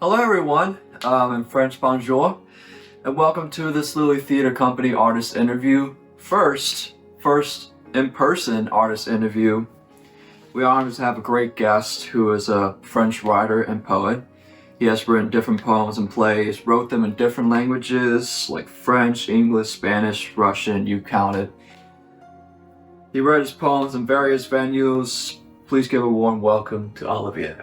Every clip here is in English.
Hello everyone, in French bonjour, and welcome to this Lily Theater Company artist interview. First in-person artist interview. We are honored to have a great guest who is a French writer and poet. He has written different poems and plays, wrote them in different languages like French, English, Spanish, Russian, you count it. He read his poems in various venues. Please give a warm welcome to Olivier.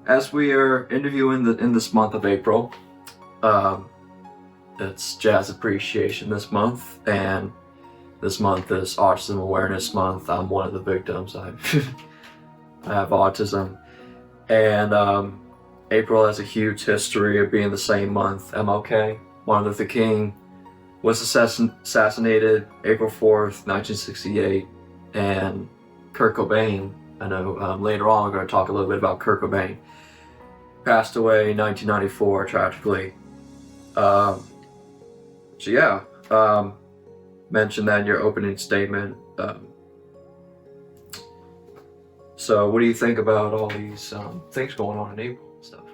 As we are interviewing in this month of April, it's Jazz Appreciation this month, and this month is Autism Awareness Month. I'm one of the victims. I have autism, and April has a huge history of being the same month. MLK, Martin Luther King, was assassinated April 4th, 1968, and Kurt Cobain, I know later on we're going to talk a little bit about Kurt Cobain, passed away in 1994 tragically. Mentioned that in your opening statement. So what do you think about all these things going on in April and stuff?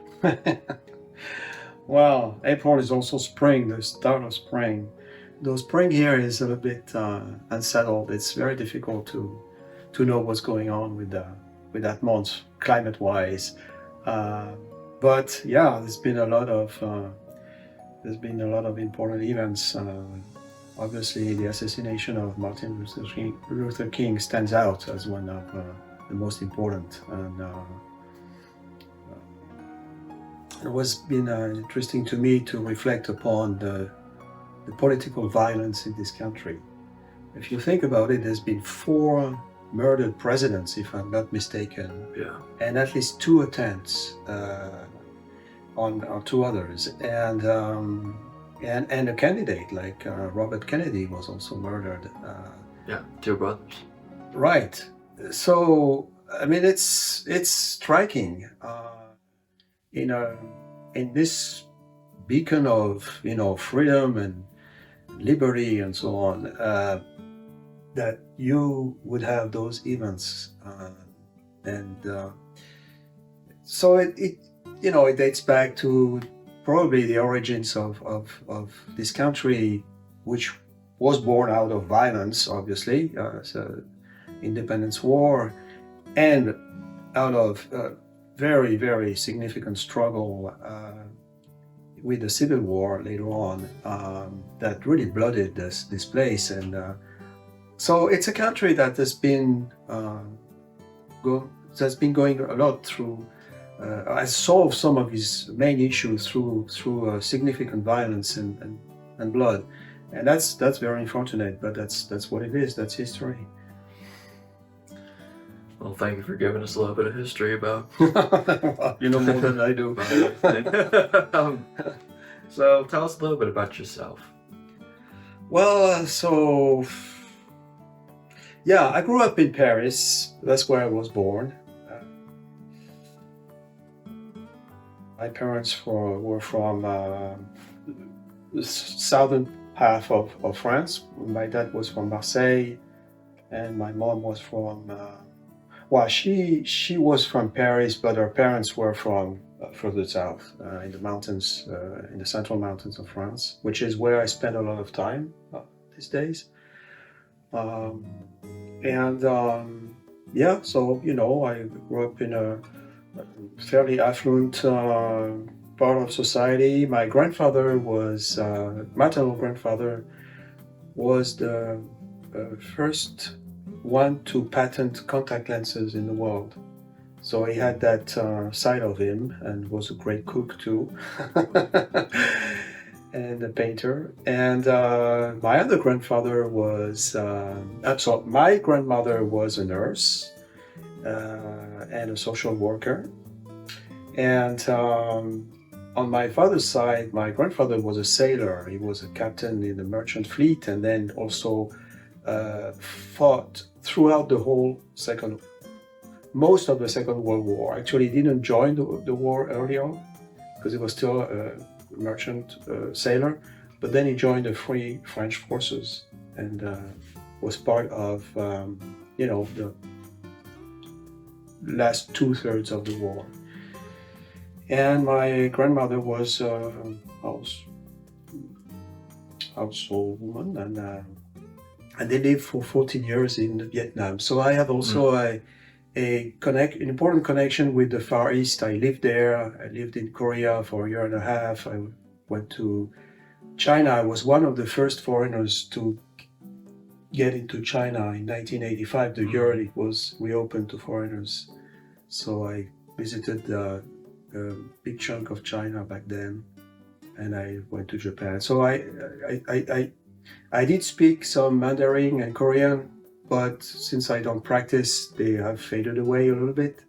Well, April is also spring, the start of spring. Though spring here is a little bit unsettled. It's very difficult to know what's going on with that month, climate-wise. But yeah, there's been a lot of important events. Obviously, the assassination of Martin Luther King stands out as one of the most important. And it was been interesting to me to reflect upon the political violence in this country. If you think about it, there's been 4 murdered presidents, if I'm not mistaken, and at least 2 attempts on 2 others, and a candidate like Robert Kennedy was also murdered. 2 brothers. Right. So I mean, it's striking. In this beacon of freedom and liberty and so on, that you would have those events, so it dates back to probably the origins of this country, which was born out of violence, obviously, so independence war, and out of very, very significant struggle with the Civil War later on, that really blooded this place. And so it's a country that has been going a lot through, has solved some of its main issues through significant violence and blood, and that's very unfortunate. But that's what it is. That's history. Well, thank you for giving us a little bit of history about. Well, you know more than I do. So tell us a little bit about yourself. Well, I grew up in Paris. That's where I was born. My parents were from the southern half of France. My dad was from Marseille, and my mom was from. She was from Paris, but her parents were from further south, in the mountains, in the central mountains of France, which is where I spend a lot of time these days. So I grew up in a fairly affluent part of society. My grandfather maternal grandfather was the first one to patent contact lenses in the world. So he had that side of him, and was a great cook too, and a painter. And my other grandfather was, my grandmother was a nurse and a social worker. And on my father's side, my grandfather was a sailor. He was a captain in the merchant fleet, and then also fought throughout most of the Second World War. Actually, he didn't join the war early on because he was still a merchant sailor, but then he joined the Free French forces and was part of the last 2/3 of the war. And my grandmother was household woman, and they lived for 14 years in Vietnam. So I have also an important connection with the Far East. I lived there. I lived in Korea for a year and a half. I went to China. I was one of the first foreigners to get into China in 1985, the year it was reopened to foreigners. So I visited a big chunk of China back then, and I went to Japan. So I did speak some Mandarin and Korean, but since I don't practice, they have faded away a little bit.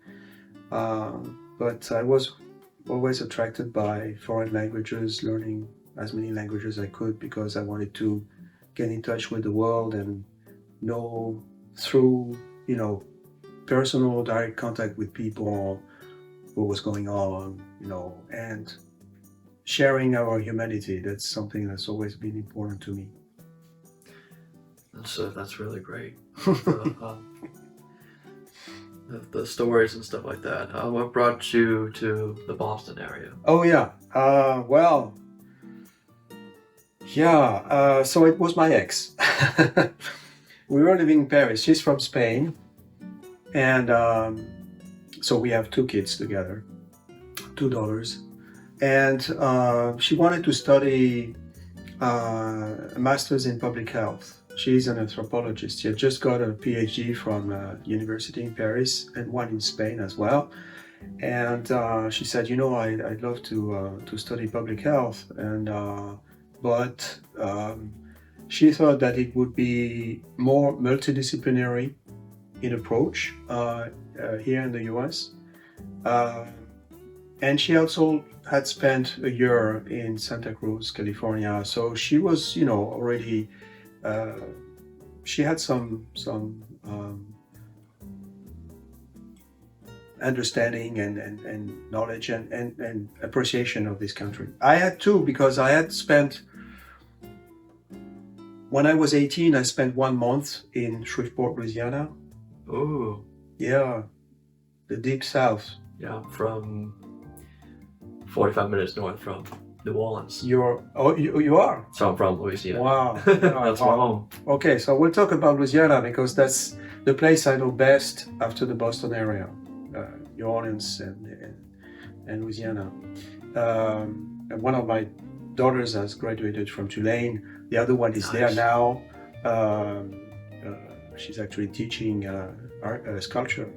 But I was always attracted by foreign languages, learning as many languages as I could, because I wanted to get in touch with the world and know through, personal direct contact with people what was going on, and sharing our humanity. That's something that's always been important to me. That's really great. The stories and stuff like that. What brought you to the Boston area? Oh yeah. So it was my ex. We were living in Paris. She's from Spain, and so we have 2 kids together, 2 daughters, and she wanted to study a master's in public health. She's an anthropologist. She had just got a PhD from university in Paris and one in Spain as well. And she said, I'd love to study public health, but she thought that it would be more multidisciplinary in approach here in the US. And she also had spent a year in Santa Cruz, California. So she was, already, she had some understanding and knowledge and appreciation of this country. I had too, because I had spent, when I was 18, I spent 1 month in Shreveport, Louisiana. Oh. Yeah, the deep south. Yeah, from 45 minutes north from New Orleans. You are? So I'm from Louisiana. Wow. That's my home. Okay, so we'll talk about Louisiana, because that's the place I know best after the Boston area, New Orleans and Louisiana. And one of my daughters has graduated from Tulane. The other one is there now. She's actually teaching sculpture.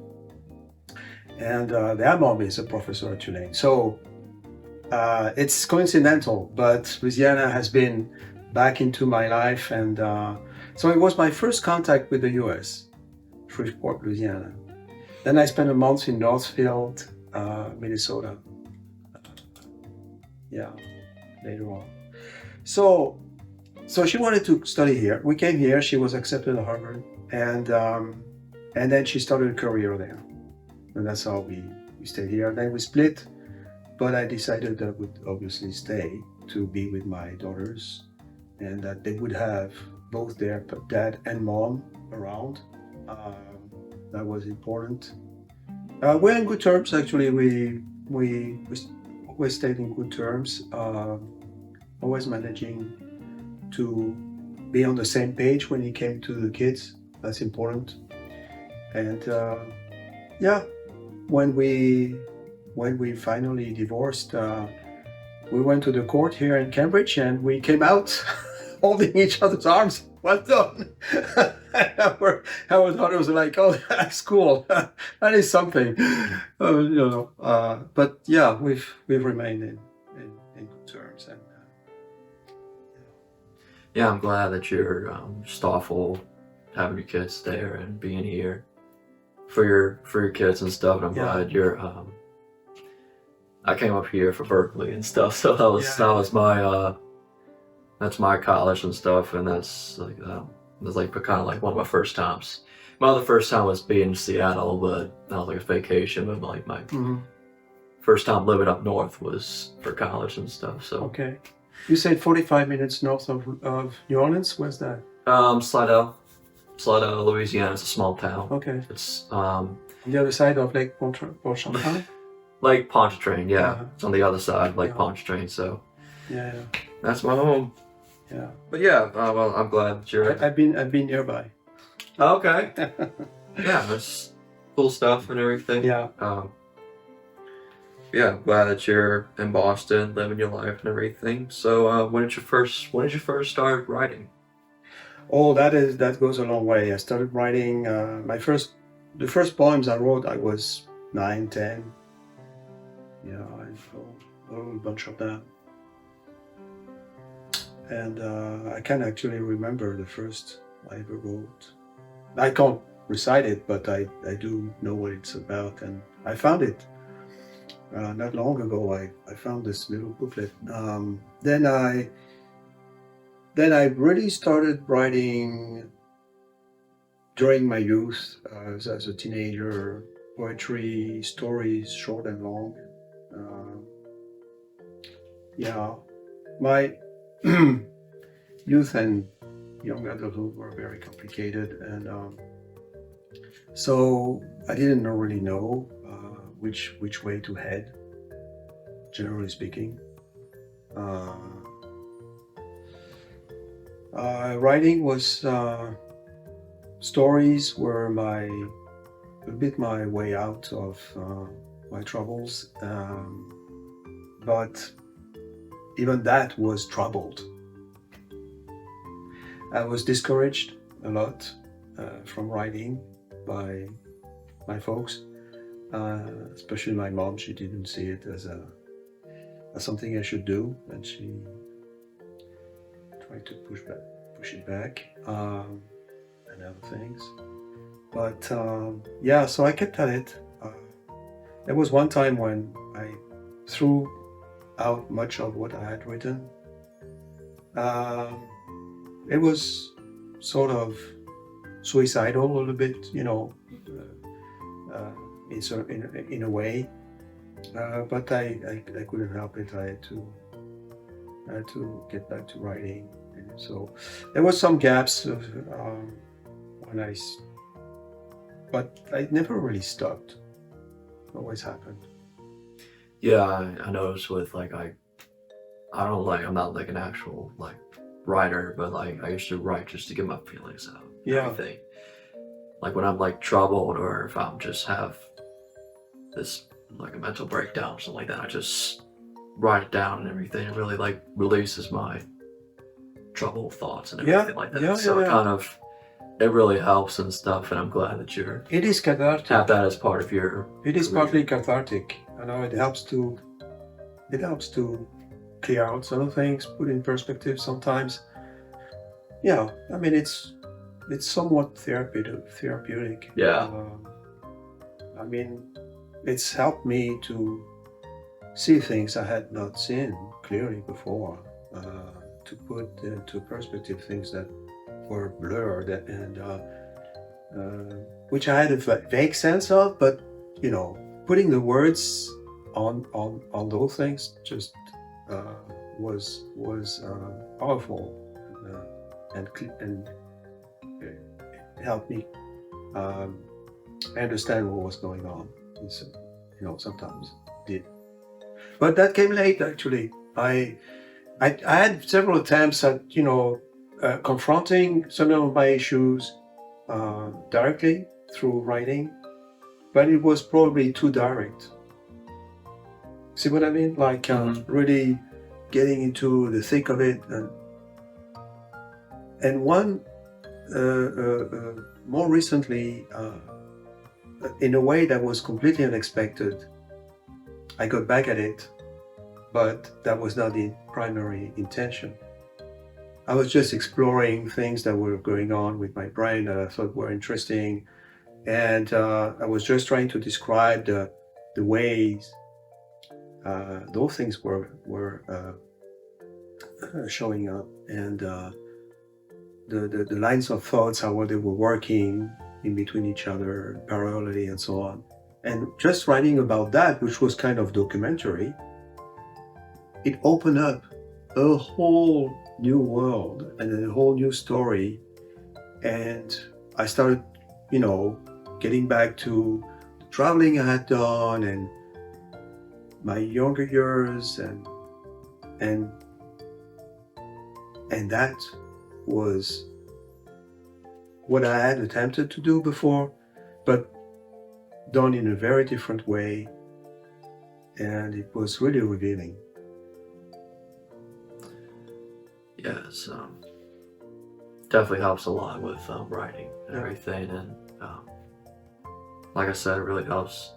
And their mom is a professor at Tulane. So it's coincidental, but Louisiana has been back into my life. And so it was my first contact with the US, Shreveport, Louisiana. Then I spent a month in Northfield, Minnesota. Later on. So she wanted to study here. We came here. She was accepted at Harvard, and then she started a career there, and that's how we stayed here. Then we split, but I decided that I would obviously stay to be with my daughters, and that they would have both their dad and mom around. That was important. We're in good terms, actually. We always stayed in good terms. Always managing to be on the same page when it came to the kids. That's important. And when we finally divorced, we went to the court here in Cambridge, and we came out holding each other's arms. Well done. Our daughters were like, "Oh, that's cool. That is something." But yeah, we've remained in good terms. And yeah, I'm glad that you're just thoughtful having your kids there and being here for your kids and stuff. And I'm glad you're. I came up here for Berkeley and stuff, so that was my that's my college and stuff, and that's like kind of like one of my first times. My other first time was being in Seattle, but that was like a vacation. But like my first time living up north was for college and stuff. So okay. You said 45 minutes north of New Orleans. Where's that? Slidell, Louisiana. It's a small town. Okay. It's On the other side of Lake Pontchartrain? Lake Pontchartrain, yeah. Uh-huh. It's on the other side, Lake Yeah. Pontchartrain, so Yeah, that's my home. yeah. But yeah, well, I'm glad that you're... I've been nearby. Okay. Yeah, that's cool stuff and everything. Yeah. Yeah, glad that you're in Boston, living your life and everything. So, when did you first start writing? Oh, that goes a long way. I started writing the first poems I wrote. I was 9, 10. Yeah, I wrote a whole bunch of them, and I can actually remember the first I ever wrote. I can't recite it, but I do know what it's about, and I found it not long ago. I found this little booklet. Then I really started writing during my youth, as a teenager, poetry, stories, short and long. Yeah, my youth and young adulthood were very complicated, and so I didn't really know which way to head, generally speaking. Writing was stories were a bit my way out of my troubles, but even that was troubled. I was discouraged a lot from writing by my folks, especially my mom. She didn't see it as something I should do, and she tried to push it back, and other things. But yeah, so I kept at it. There was one time when I threw out much of what I had written. It was sort of suicidal a little bit, you know, in a way. But I couldn't help it. I had to get back to writing, and so there was some gaps of but I never really stopped. It always happened. Yeah, I noticed with like I'm not like an actual like writer, but like I used to write just to get my feelings out. Yeah. Everything. Like when I'm like troubled, or if I'm just have this like a mental breakdown or something like that, I just write it down and everything. It really like releases my troubled thoughts and everything like that. So it really helps and stuff, and I'm glad that you're It is cathartic. have that as part of your It is career. partly cathartic. I know it helps to clear out some things, put in perspective sometimes. Yeah, I mean it's somewhat therapeutic. Yeah. I mean, it's helped me to see things I had not seen clearly before, to put into perspective things that were blurred, and which I had a vague sense of, but you know, putting the words on those things just was powerful, and it helped me understand what was going on. It's, you know, sometimes it did, but that came late. Actually, I had several attempts at, you know, confronting some of my issues directly through writing, but it was probably too direct. See what I mean? Like really getting into the thick of it, and one more recently, in a way that was completely unexpected, I got back at it, but that was not the primary intention. I was just exploring things that were going on with my brain that I thought were interesting, and I was just trying to describe the ways those things were showing up, and the lines of thoughts, how they were working in between each other, parallelly, and so on. And just writing about that, which was kind of documentary, it opened up a whole new world and a whole new story. And I started, you know, getting back to traveling I had done and my younger years and that was what I had attempted to do before, but done in a very different way, and it was really revealing. Yes, definitely helps a lot with writing and everything, and like I said, it really helps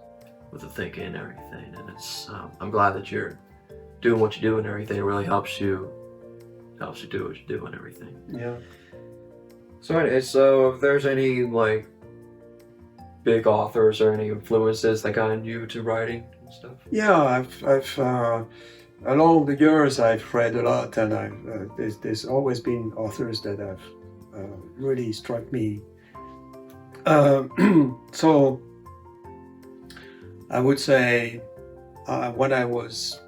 with the thinking and everything. And it's I'm glad that you're doing what you do and everything. It really helps you do what you do and everything. Yeah. So if there's any like big authors or any influences that got you to writing and stuff? Yeah, I've along the years I've read a lot, and there's always been authors that have really struck me. So I would say when I was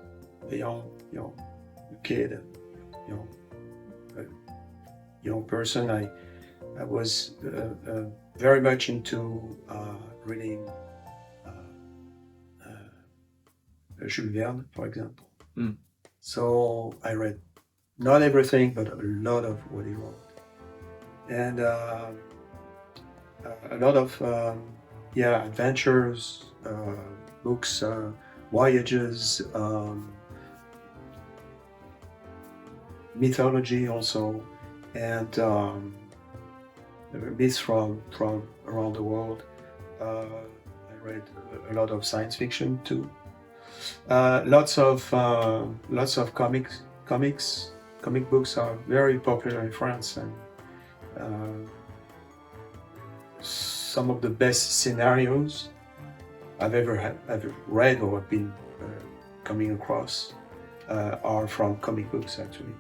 a young kid, young person, I was very much into reading Jules Verne, for example. Mm. So I read not everything, but a lot of what he wrote, and a lot of adventures, books, voyages, mythology also, and myths from around the world. I read a lot of science fiction too. Lots of comic books are very popular in France, and some of the best scenarios I've ever read or been coming across are from comic books, actually.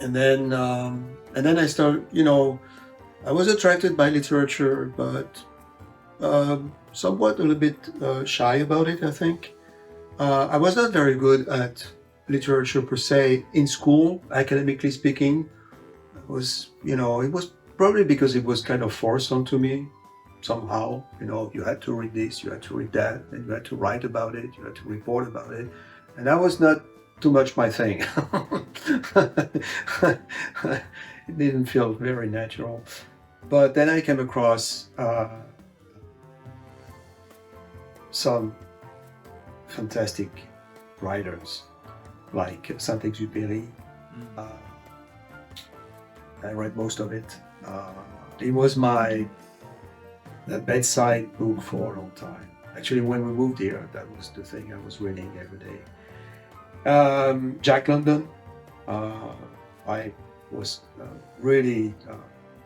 And then I started, I was attracted by literature, but somewhat a little bit shy about it, I think. I was not very good at literature per se in school, academically speaking. It was probably because it was kind of forced onto me somehow. You had to read this, you had to read that, and you had to write about it, you had to report about it. And that was not too much my thing. It didn't feel very natural. But then I came across some fantastic writers like Saint-Exupéry. I read most of it. It was my bedside book for a long time. Actually, when we moved here, that was the thing I was reading every day. Jack London. I was really,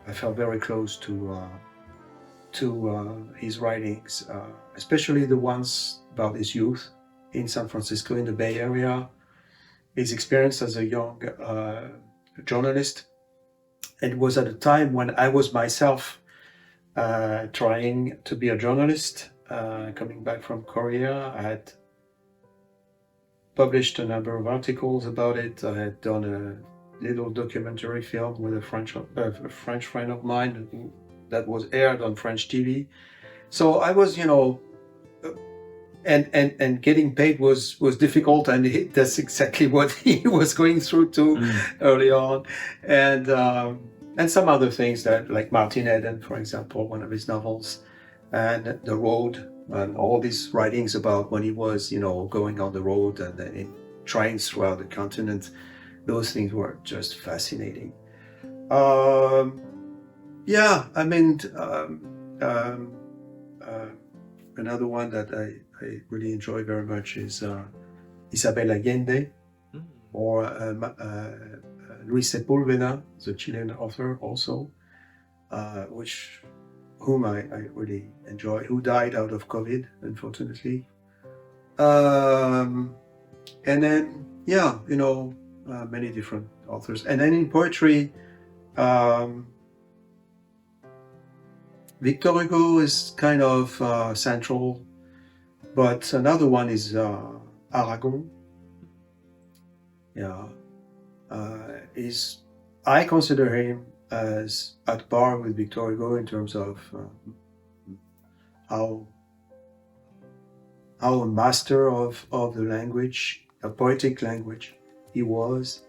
I felt very close to his writings, especially the ones about his youth in San Francisco, in the Bay Area, his experience as a young journalist. It was at a time when I was myself trying to be a journalist, coming back from Korea. I had published a number of articles about it. I had done a little documentary film with a French friend of mine that was aired on French TV. So I was, and getting paid was difficult, and that's exactly what he was going through too early on, and some other things that, like Martin Eden, for example, one of his novels, and The Road, and all these writings about when he was, going on the road and in trains throughout the continent. Those things were just fascinating. Another one that I really enjoy very much is Isabel Allende, or Luis Sepúlveda, the Chilean author also, whom I really enjoy, who died out of COVID, unfortunately. And then, many different authors. And then in poetry, Victor Hugo is kind of central, but another one is Aragon. I consider him as at par with Victor Hugo in terms of how a master of the language, a poetic language he was.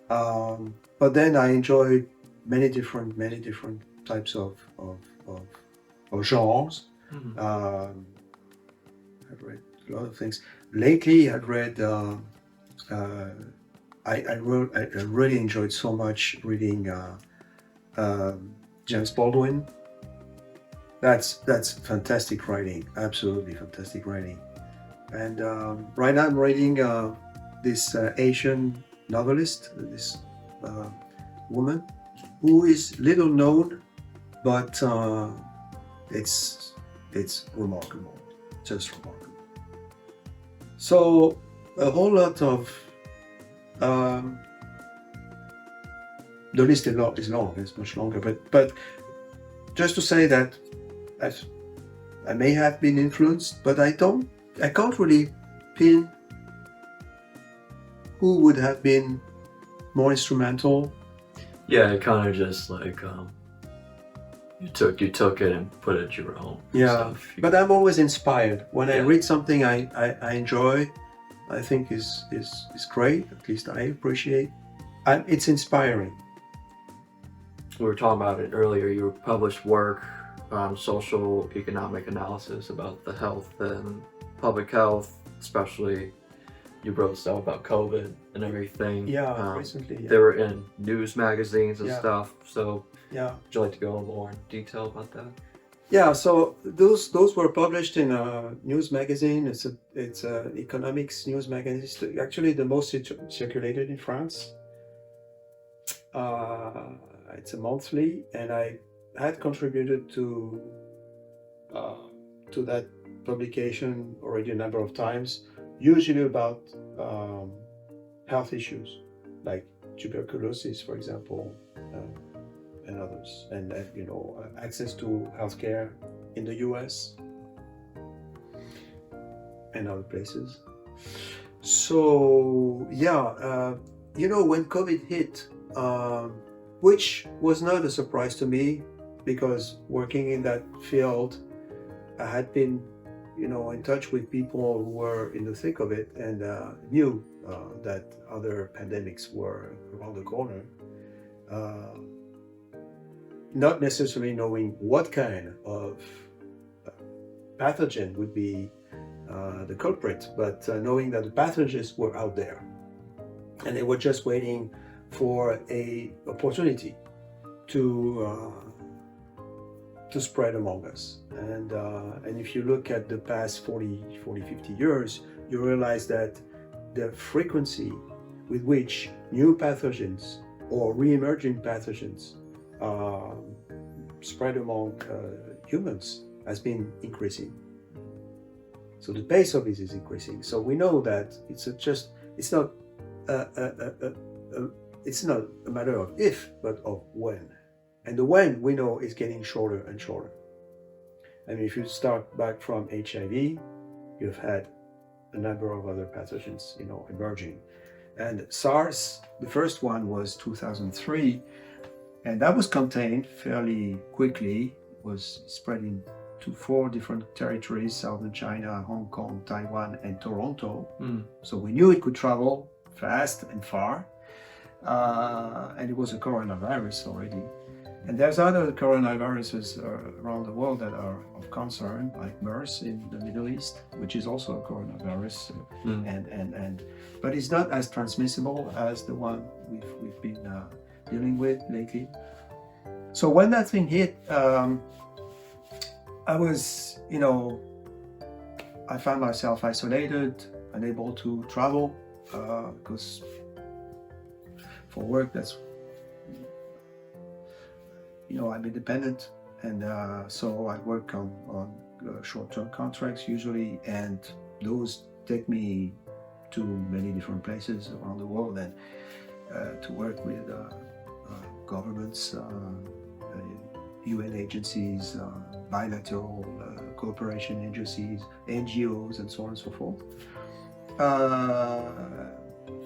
But then I enjoyed many different types of genres. Mhm. I've read a lot of things. Lately, I've read. I really enjoyed so much reading James Baldwin. That's fantastic writing, absolutely fantastic writing. And right now I'm reading this Asian novelist, this uh, woman who is little known, but it's remarkable, just remarkable. So a whole lot of um, the list is long, it's much longer, but just to say that I may have been influenced, but I can't really pin who would have been more instrumental. Yeah, it kind of just like you took it and put it your own. Yeah, So but I'm always inspired when I Yeah. read something I enjoy. I think is great. At least I appreciate. It's inspiring. we were talking about it earlier. You published work on social economic analysis about the health and public health, especially you wrote stuff about COVID and everything. Yeah, recently. Yeah. They were in news magazines and Yeah. stuff. So Yeah. would you like to go more in detail about that? Yeah, so those were published in a news magazine. It's a economics news magazine. It's actually the most circulated in France. It's a monthly, and I had contributed to that publication already a number of times, usually about health issues like tuberculosis, for example. And others, and access to healthcare in the US and other places. So yeah, when COVID hit, which was not a surprise to me because working in that field, I had been in touch with people who were in the thick of it and knew that other pandemics were around the corner. Not necessarily knowing what kind of pathogen would be the culprit, but knowing that the pathogens were out there, and they were just waiting for a opportunity to spread among us. And if you look at the past 40, 50 years, you realize that the frequency with which new pathogens or re-emerging pathogens spread among humans has been increasing. So the pace of it is increasing. So we know that it's not a matter of if, but of when. And the when we know is getting shorter and shorter. I mean, if you start back from HIV, you've had a number of other pathogens, emerging. And SARS, the first one was 2003. And that was contained fairly quickly. It was spreading to 4 different territories: Southern China, Hong Kong, Taiwan, and Toronto. So we knew it could travel fast and far. And it was a coronavirus already. And there's other coronaviruses around the world that are of concern, like MERS in the Middle East, which is also a coronavirus. But it's not as transmissible as the one we've been dealing with lately. So when that thing hit, I was, I found myself isolated, unable to travel, because for work, that's, I'm independent, and so I work on short-term contracts usually, and those take me to many different places around the world, and to work with governments, UN agencies, bilateral cooperation agencies, NGOs, and so on and so forth.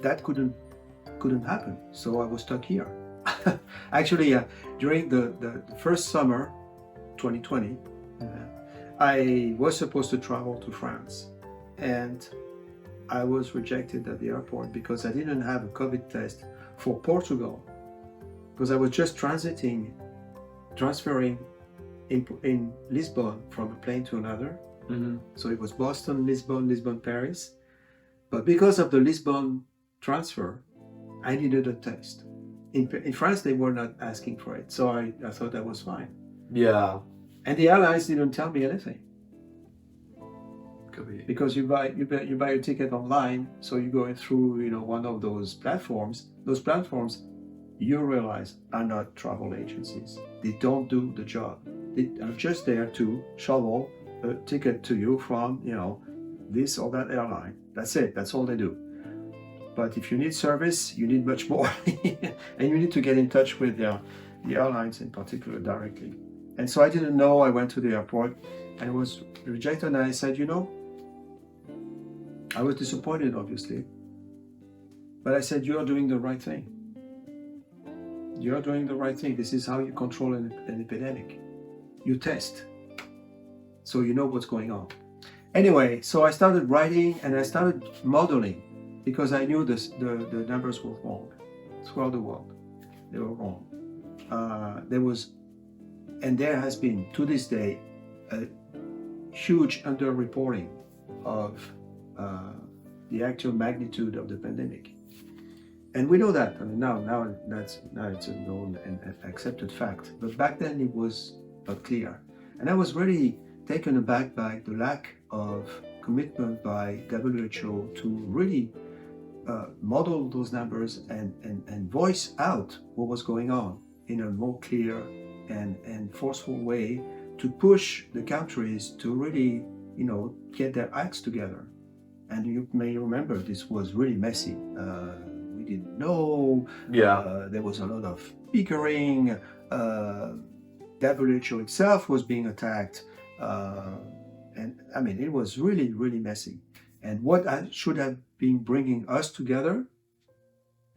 That couldn't happen, so I was stuck here. Actually, during the first summer, 2020, I was supposed to travel to France, and I was rejected at the airport because I didn't have a COVID test for Portugal, because I was just transferring in Lisbon from a plane to another. Mm-hmm. So it was Boston, Lisbon, Paris. But because of the Lisbon transfer, I needed a test. In France, they were not asking for it, so I thought that was fine. Yeah. And the airlines didn't tell me anything, Could be. because you buy your ticket online, so you go through one of those platforms. Those platforms, you realize, are not travel agencies. They don't do the job. They are just there to shovel a ticket to you from this or that airline. That's it. That's all they do. But if you need service, you need much more, and you need to get in touch with the airlines in particular directly. And so I didn't know. I went to the airport and I was rejected, and I said, I was disappointed, obviously, but I said, you're doing the right thing. You're doing the right thing. This is how you control an epidemic. You test, so you know what's going on. Anyway, so I started writing and I started modeling, because I knew the numbers were wrong throughout the world. They were wrong. There has been, to this day, a huge underreporting of the actual magnitude of the pandemic. And we know that. I mean, now it's a known and accepted fact. But back then it was not clear. And I was really taken aback by the lack of commitment by WHO to really model those numbers and voice out what was going on in a more clear and forceful way, to push the countries to really, get their acts together. And you may remember this was really messy. We didn't know. Yeah. There was a lot of bickering. WHO itself was being attacked. And I mean, it was really, really messy. And what should have been bringing us together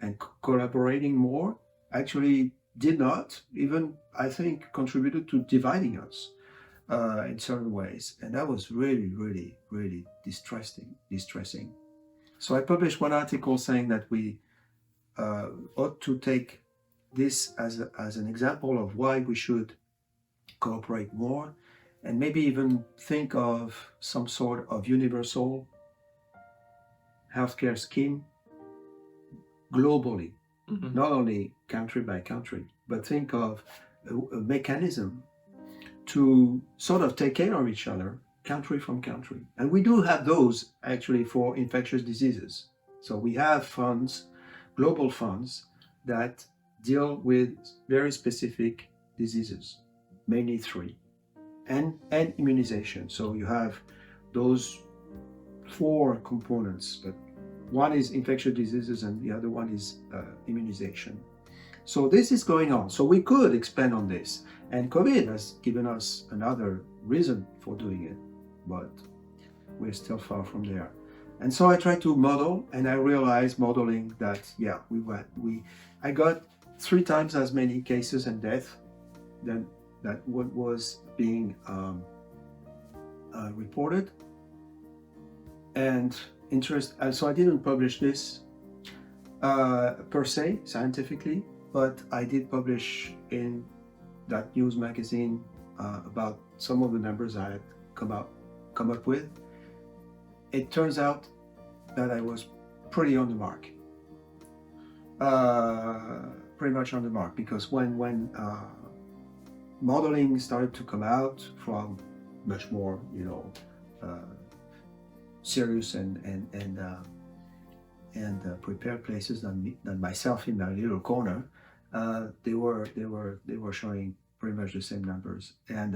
and collaborating more actually did not, even, I think, contributed to dividing us in certain ways. And that was really, really, really distressing. So I published one article saying that we ought to take this as an example of why we should cooperate more, and maybe even think of some sort of universal healthcare scheme globally, not only country by country, but think of a mechanism to sort of take care of each other, country from country. And we do have those actually for infectious diseases. So we have funds, global funds, that deal with very specific diseases, mainly 3, and immunization. So you have those 4 components, but one is infectious diseases and the other one is immunization. So this is going on. So we could expand on this. And COVID has given us another reason for doing it, but we're still far from there. And so I tried to model, and I realized modeling that, I got 3 times as many cases and deaths than what was being reported. And so I didn't publish this per se scientifically, but I did publish in that news magazine about some of the numbers I had come up with. It turns out that I was pretty on the mark, pretty much on the mark, because when modeling started to come out from much more, serious and prepared places than myself in my little corner, they were showing pretty much the same numbers, and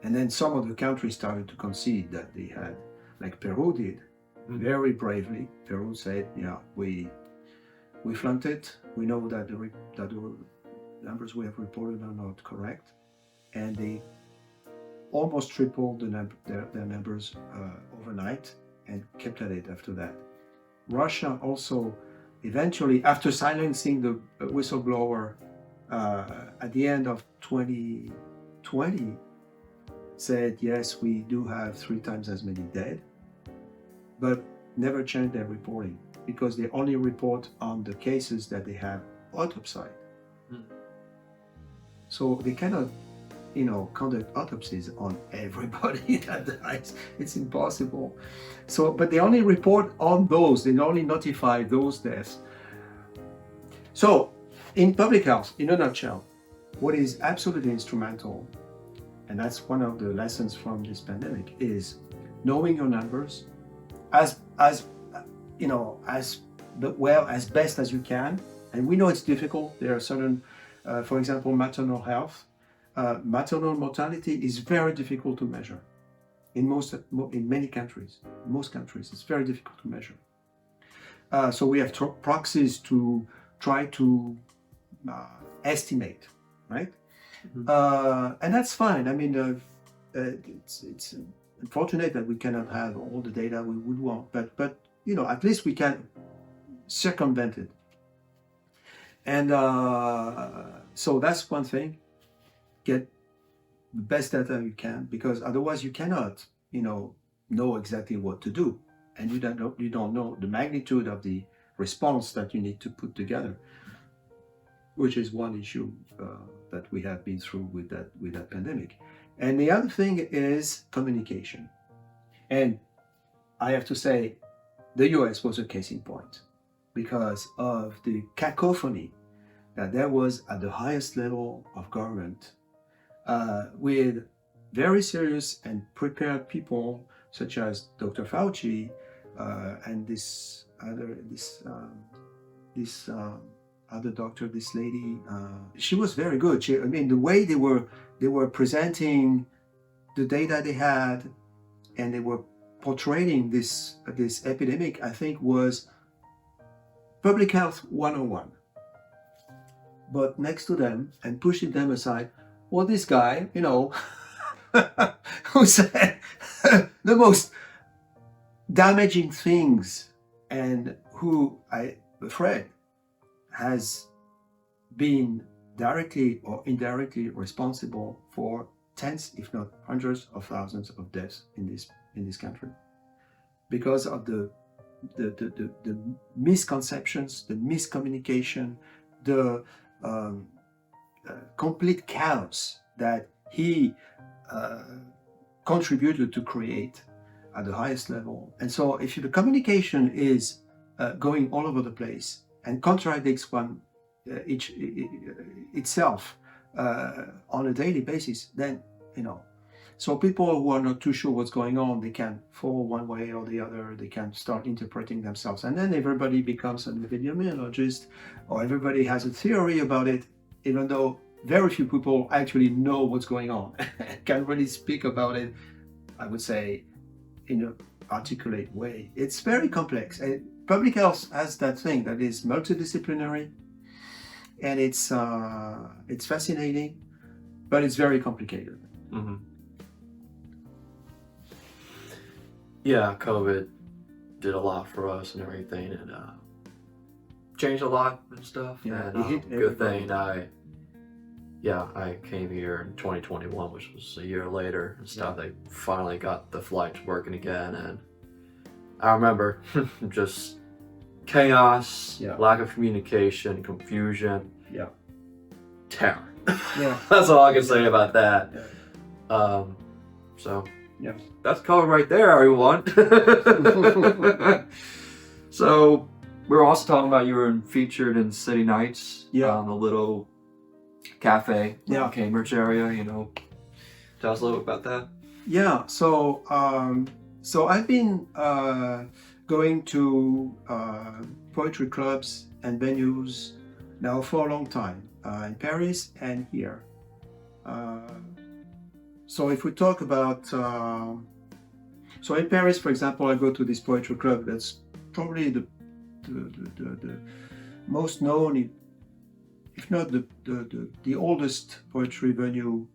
then some of the countries started to concede that they had, like Peru did, very bravely. Peru said, we flunked it. We know that the numbers we have reported are not correct, and they almost tripled their numbers overnight and kept at it after that. Russia also eventually, after silencing the whistleblower at the end of 2020, said, yes, we do have 3 times as many dead, but never change their reporting because they only report on the cases that they have autopsied. So they cannot, conduct autopsies on everybody that dies. It's impossible. So, but they only report on those. They only notify those deaths. So, in public health, in a nutshell, what is absolutely instrumental, and that's one of the lessons from this pandemic, is knowing your numbers as well as best as you can. And we know it's difficult. There are certain, for example, maternal health. Maternal mortality is very difficult to measure in many countries. In most countries, it's very difficult to measure. So we have proxies to try to estimate, right? Mm-hmm. And that's fine. I mean, it's unfortunate that we cannot have all the data we would want, but at least we can circumvent it. And so that's one thing. Get the best data you can, because otherwise you cannot, know exactly what to do, and you don't know the magnitude of the response that you need to put together, which is one issue that we have been through with that pandemic. And the other thing is communication. And I have to say, the US was a case in point because of the cacophony that there was at the highest level of government, with very serious and prepared people such as Dr. Fauci and this other doctor, this lady. She was very good. The way they were presenting the data they had, and they were portraying this epidemic, I think, was public health 101. But next to them, and pushing them aside, well, this guy, who said the most damaging things, and who, I'm afraid, has been directly or indirectly responsible for tens, if not hundreds of thousands of deaths in this country, because of the misconceptions, the miscommunication, the complete chaos that he contributed to create at the highest level. And so if the communication is going all over the place and contradicts itself on a daily basis, then, so people who are not too sure what's going on, they can fall one way or the other, they can start interpreting themselves, and then everybody becomes an epidemiologist, or everybody has a theory about it, even though very few people actually know what's going on and can really speak about it, I would say, in an articulate way. It's very complex. And public health has that thing that is multidisciplinary, and it's fascinating, but it's very complicated. Mm-hmm. Yeah, COVID did a lot for us and everything, and changed a lot and stuff. Yeah, and good thing I came here in 2021, which was a year later and stuff. Yeah. They finally got the flights working again, and I remember just chaos, lack of communication, confusion, terror. Yeah, that's all I can say about that. Yeah. So that's COVID right there, everyone. So we were also talking about you were featured in City Nights, on the little cafe in the Cambridge area. Tell us a little bit about that. Yeah. So I've been going to poetry clubs and venues now for a long time, in Paris and here. So if we talk about, so in Paris, for example, I go to this poetry club that's probably the most known, if not the oldest poetry venue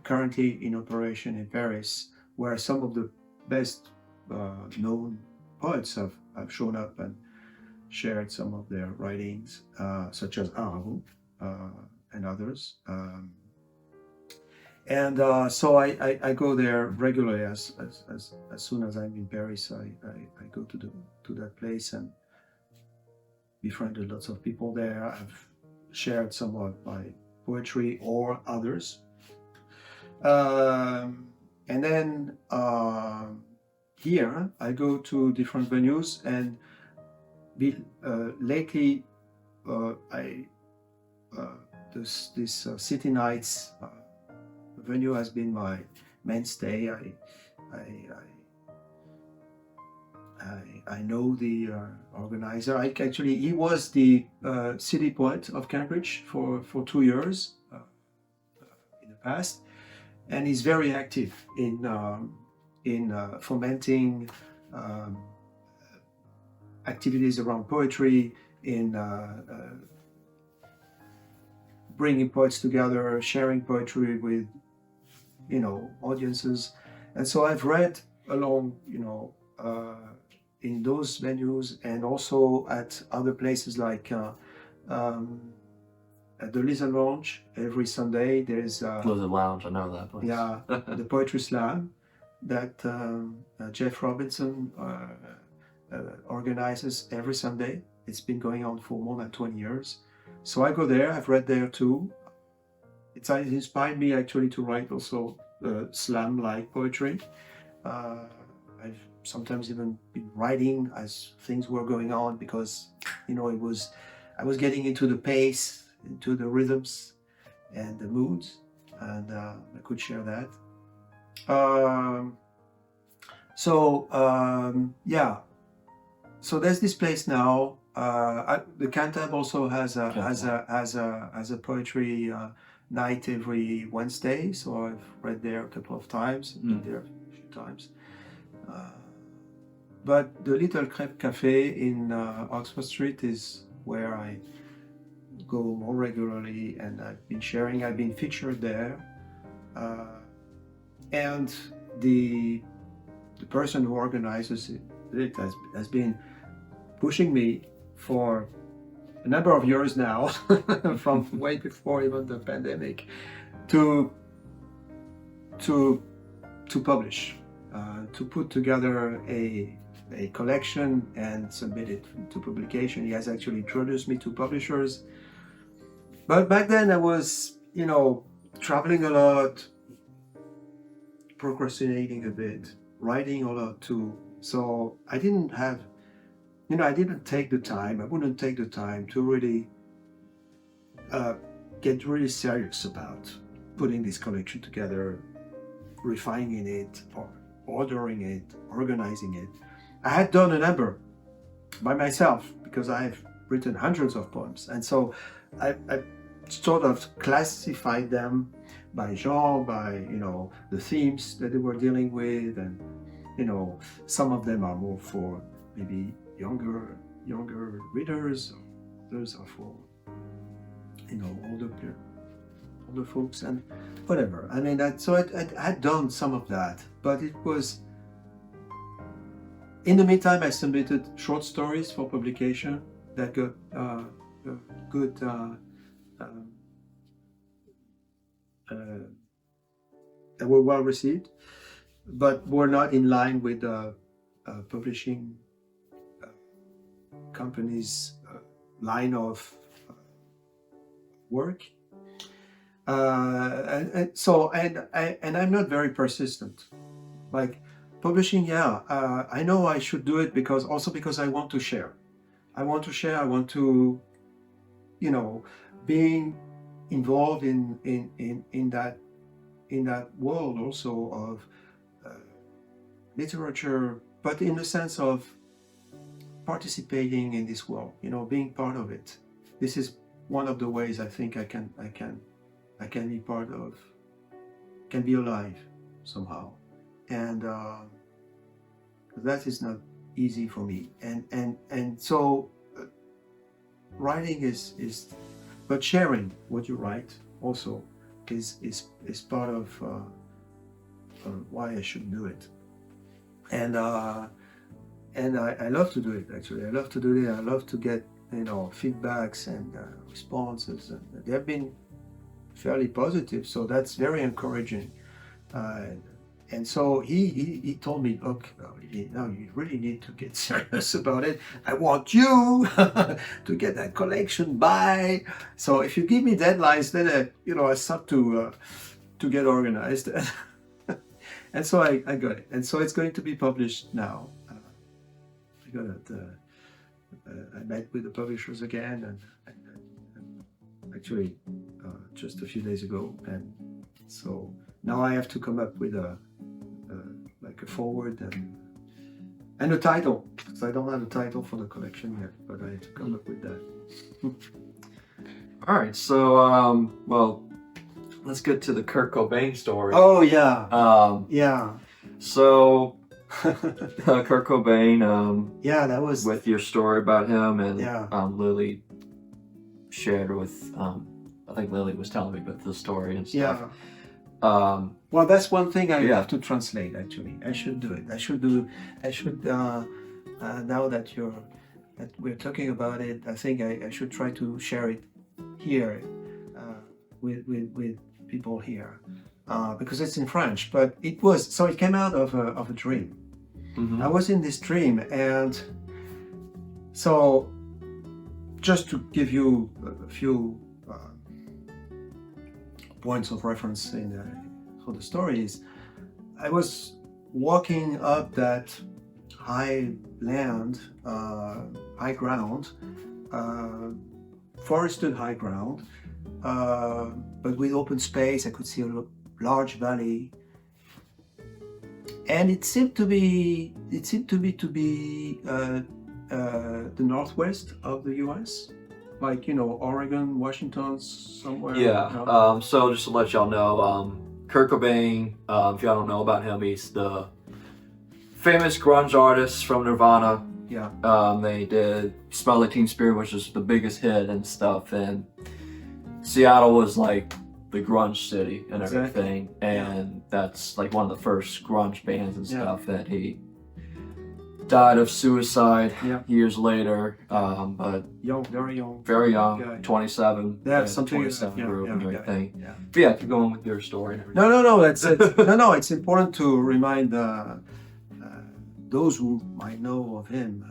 currently in operation in Paris, where some of the best known poets have shown up and shared some of their writings, such as Arago and others. And so I go there regularly as soon as I'm in Paris. I go to that place and befriended lots of people there. I've shared some of my poetry or others. And then here I go to different venues, and lately I this City Nights venue has been my mainstay. I know the organizer. He was the city poet of Cambridge for 2 years in the past, and he's very active in fomenting activities around poetry, in bringing poets together, sharing poetry with audiences. And so I've read along in those venues, and also at other places like at the Lizard Lounge. Every Sunday there's Lizard Lounge, I know that place. Yeah, the Poetry Slam that Jeff Robinson organizes every Sunday. It's been going on for more than 20 years. So I go there. I've read there too. It's inspired me actually to write also slam-like poetry. I've sometimes even been writing as things were going on, because I was getting into the pace, into the rhythms and the moods, and I could share that. Yeah. So there's this place now. The Cantab also has a poetry night every Wednesday. So I've read there a couple of times, been there a few times. But the Little Crepe Cafe in Oxford Street is where I go more regularly, and I've been featured there. And the person who organizes it has been pushing me for a number of years now, from way before even the pandemic, to publish, to put together a collection and submit it to publication. He has actually introduced me to publishers. But back then I was, traveling a lot, procrastinating a bit, writing a lot too. So I didn't take the time. I wouldn't take the time to really get really serious about putting this collection together, refining it, or ordering it, organizing it. I had done a number by myself because I've written hundreds of poems, and so I sort of classified them by genre, by the themes that they were dealing with, and some of them are more for maybe younger readers, others are for older folks, and whatever. I mean, I had done some of that, but it was. In the meantime, I submitted short stories for publication that got good. That were well received, but were not in line with the publishing company's line of work. And I'm not very persistent. Like publishing, I know I should do it because I want to share. I want to, being involved in that world also of literature, but in the sense of participating in this world, being part of it. This is one of the ways I think I can be part of, can be alive somehow, and that is not easy for me. And so writing is, but sharing what you write also is part of why I should do it. And I love to do it, actually. I love to do it. I love to get feedbacks and responses. And there have been fairly positive. So that's very encouraging. And so he told me, look, now you really need to get serious about it. I want you to get that collection by. So if you give me deadlines, then I start to get organized. And so I got it. And so it's going to be published now. I got it. I met with the publishers again, and actually just a few days ago. And so now I have to come up with a forward and a title, because I don't have a title for the collection yet, but I have to come up with that. All right, so well, let's get to the Kurt Cobain story. Oh yeah. Yeah. So Kurt Cobain. Yeah, that was with your story about him, and yeah. Lily shared with. I think Lily was telling me about the story and stuff. Yeah. Well, that's one thing I have to translate. Actually, I should do it. I should now that we're talking about it, I think I should try to share it here with people here because it's in French. But it came out of a dream. Mm-hmm. I was in this dream, and so just to give you a few points of reference for the stories, I was walking up that high land, high ground, forested high ground, but with open space. I could see a large valley, and it seemed to be the northwest of the U.S. Like, Oregon, Washington, somewhere. Yeah. So just to let y'all know, Kurt Cobain, if y'all don't know about him, he's the famous grunge artist from Nirvana. Yeah. They did Smell Like Teen Spirit, which is the biggest hit and stuff. And Seattle was like the grunge city and everything. And that's like one of the first grunge bands and stuff that he died of suicide years later, but very young, guy. 27. Yeah, something 27 group and everything. Yeah. But yeah, keep going with your story. And No. That's it. No. It's important to remind those who might know of him,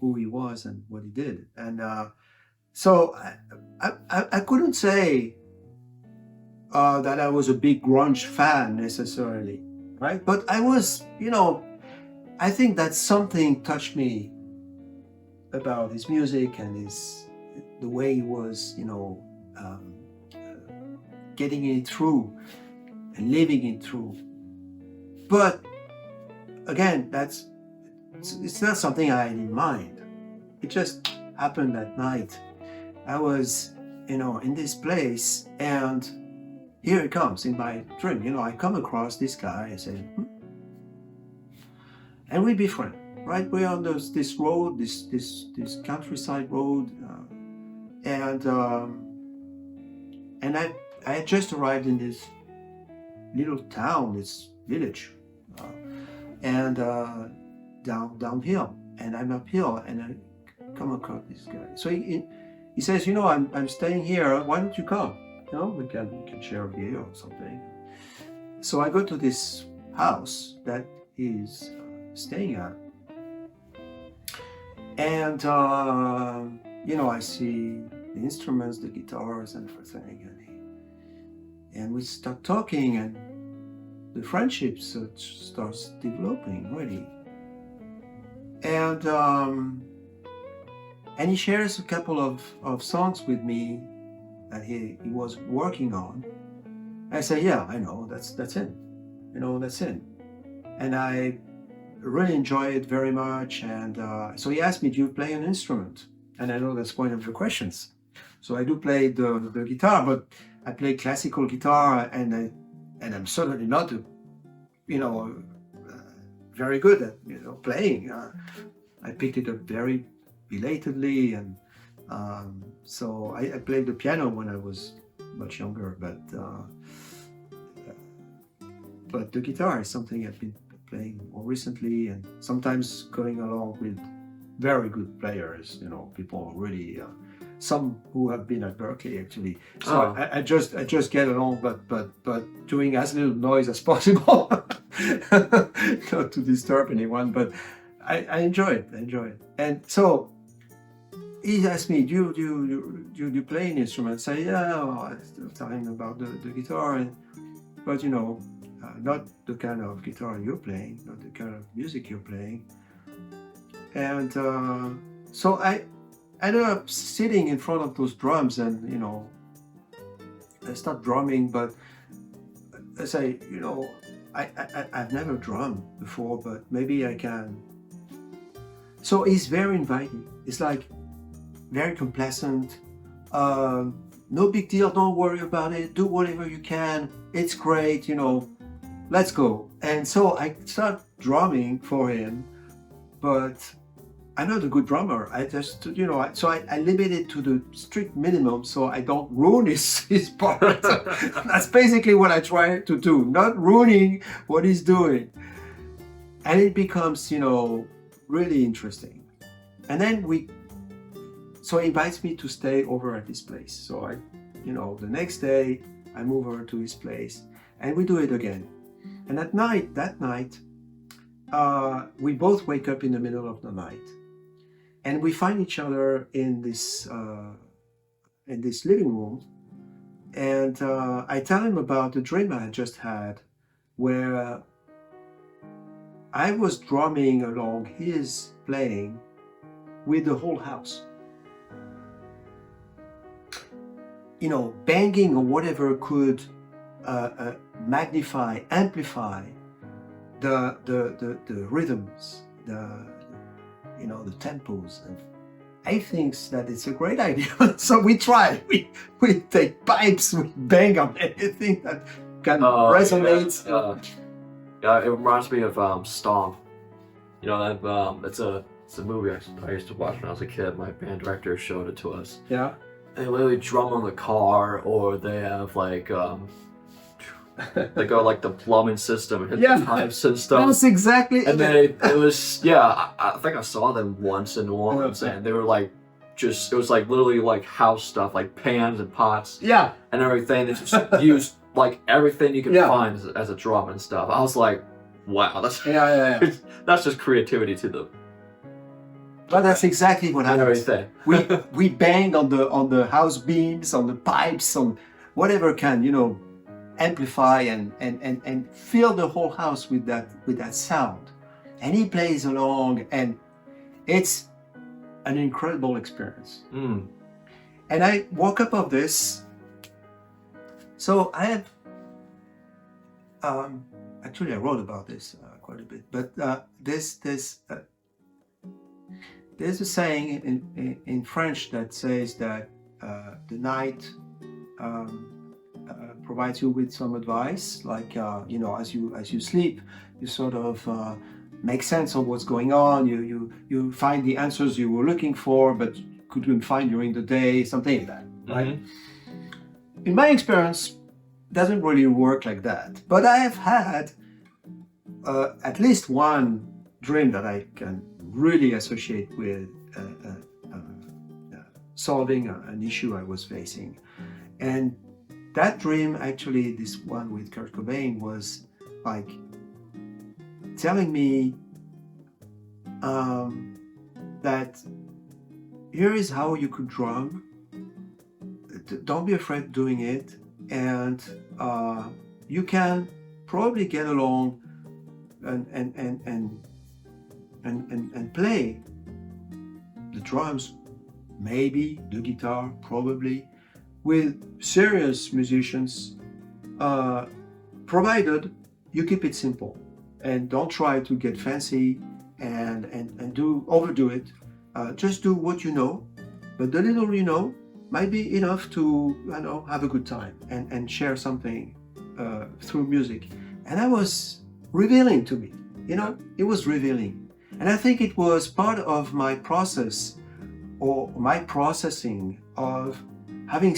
who he was and what he did. And so I couldn't say that I was a big grunge fan necessarily, right? But I was, I think that something touched me about his music and the way he was, getting it through and living it through. But again, it's not something I had in mind. It just happened that night. I was, in this place, and here it comes in my dream. I come across this guy. I say, and we befriend, right? We're on this road, this countryside road, and I had just arrived in this little town, this village, and downhill, and I'm uphill, and I come across this guy. So he says, I'm staying here. Why don't you come? We can share a beer or something. So I go to this house that he's staying at, and I see the instruments, the guitars, and everything, and we start talking, and the friendship starts developing really, and he shares a couple of songs with me that he was working on. I say, yeah, I know, that's him, that's him, and I really enjoy it very much. And so he asked me, do you play an instrument? And I know that's one of the questions. So I do play the guitar, but I play classical guitar, and I'm certainly not very good at playing. I picked it up very belatedly, and so I played the piano when I was much younger, but the guitar is something I've been playing more recently, and sometimes going along with very good players, people really some who have been at Berkeley actually. So Oh. I just get along, but doing as little noise as possible, not to disturb anyone. But I enjoy it. And so he asked me, do you play an instrument? I say, yeah. Well, I still tell him about the guitar, but not the kind of guitar you're playing, not the kind of music you're playing. And so I ended up sitting in front of those drums, and I start drumming. But I say, I've never drummed before, but maybe I can. So he's very inviting. It's like very complacent. No big deal. Don't worry about it. Do whatever you can. It's great. Let's go. And so I start drumming for him, but I'm not a good drummer. I just, so I limit it to the strict minimum so I don't ruin his part. That's basically what I try to do, not ruining what he's doing. And it becomes, really interesting. And then so he invites me to stay over at his place. So the next day I move over to his place and we do it again. And that night, we both wake up in the middle of the night. And we find each other in this living room, and I tell him about the dream I had just had, where I was drumming along his playing with the whole house. Banging or whatever could magnify, amplify the rhythms, the tempos. And I think that it's a great idea. So we try. We take pipes, we bang on anything that can resonate. Yeah, it reminds me of Stomp. It's a movie I used to watch when I was a kid. My band director showed it to us. Yeah. They literally drum on the car, or they have like they go like the plumbing system and hit the pipes and stuff. That's exactly. And then it was I think I saw them once in New Orleans, and they were like it was like literally like house stuff, like pans and pots. Yeah. And everything. They just used like everything you can find as a drum and stuff. I was like, wow, that's that's just creativity to them. But that's exactly what happens. We banged on the house beams, on the pipes, on whatever can amplify and fill the whole house with that sound. And he plays along, and it's an incredible experience. Mm. And I woke up of this. So I have actually I wrote about this quite a bit, but there's a saying in French that says that the night provides you with some advice, like as you sleep, you sort of make sense of what's going on. You find the answers you were looking for, but couldn't find during the day, something like that, right? Mm-hmm. In my experience, it doesn't really work like that. But I have had at least one dream that I can really associate with solving an issue I was facing. And that dream, actually, this one with Kurt Cobain, was like telling me that here is how you could drum. Don't be afraid doing it, and you can probably get along and play the drums, maybe the guitar, probably, with serious musicians, provided you keep it simple and don't try to get fancy and overdo it. Just do what you know, but the little you know might be enough to have a good time and share something through music. And that was revealing to me. It was revealing. And I think it was part of my process, or my processing of having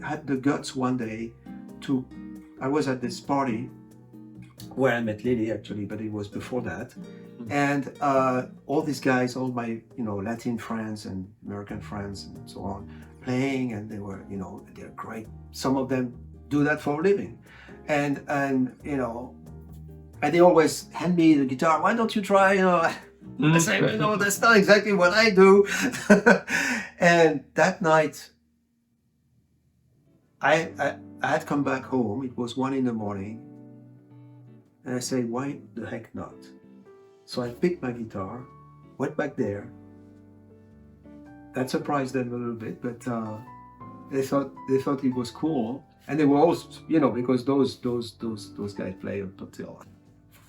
had the guts one day I was at this party where I met Lily actually, but it was before that. And all these guys, all my Latin friends and American friends and so on, playing, and they were they're great. Some of them do that for a living, and and they always hand me the guitar. Why don't you try? I say, that's not exactly what I do. And that night, I had come back home. It was 1 a.m, and I say, why the heck not? So I picked my guitar, went back there. That surprised them a little bit, but they thought it was cool, and they were also, because those guys play up until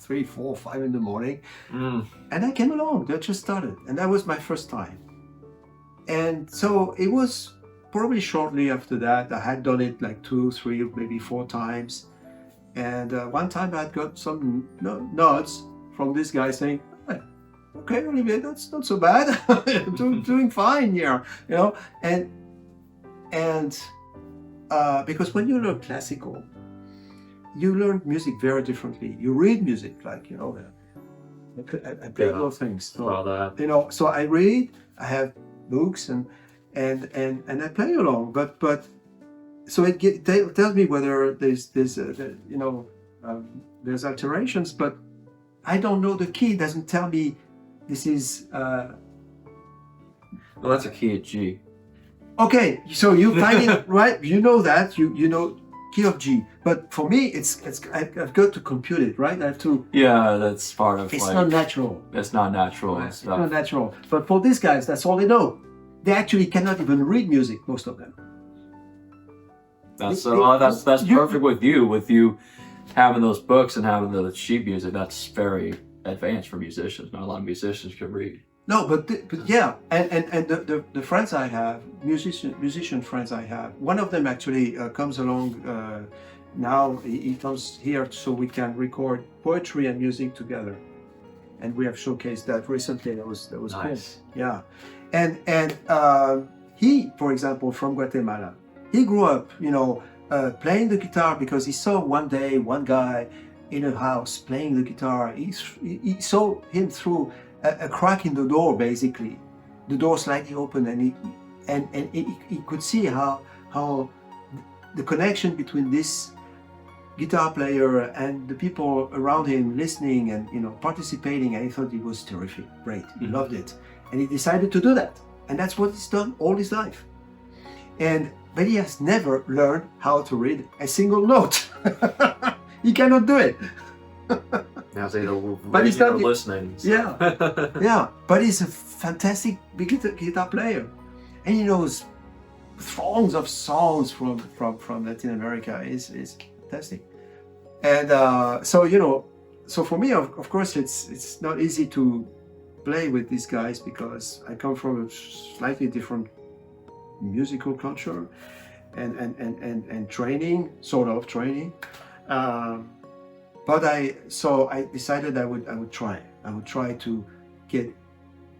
3, 4, 5 in the morning, and I came along. They just started, and that was my first time. And so it was probably shortly after that. I had done it like 2, 3, maybe 4 times, and one time I had got some nods from this guy saying, okay, Olivier, that's not so bad. doing fine here, and because when you learn classical, you learn music very differently. You read music like, I play those things. So, so I read, I have books and I play along, but so it tells me whether there's alterations, but I don't know the key. It doesn't tell me this is. Well, that's a key at G. Okay, so you find it right. You know that you know key of G, but for me, I've got to compute it, right? I have to. Yeah, that's part of. It's not natural. It's not natural. Right. It's not natural. But for these guys, that's all they know. They actually cannot even read music. Most of them. That's perfect with you having those books and having the sheet music. That's very advanced for musicians. Not a lot of musicians can read. No, but yeah, and the friends I have, musician friends I have, one of them actually comes along now. He comes here so we can record poetry and music together, and we have showcased that recently. That was Nice. Cool. Yeah, and he, for example, from Guatemala, he grew up, playing the guitar because he saw one day one guy in a house playing the guitar. He saw him through a crack in the door, basically, the door slightly open, and he could see how the connection between this guitar player and the people around him listening and participating, and he thought it was terrific, great, he loved it, and he decided to do that, and that's what he's done all his life. But he has never learned how to read a single note. He cannot do it. Now it's either But he's not listening. Yeah, yeah. But he's a fantastic guitar player, and he knows throngs of songs from Latin America. Is fantastic. And so for me, of course, it's not easy to play with these guys because I come from a slightly different musical culture and training, sort of training. But I decided I would try. I would try to get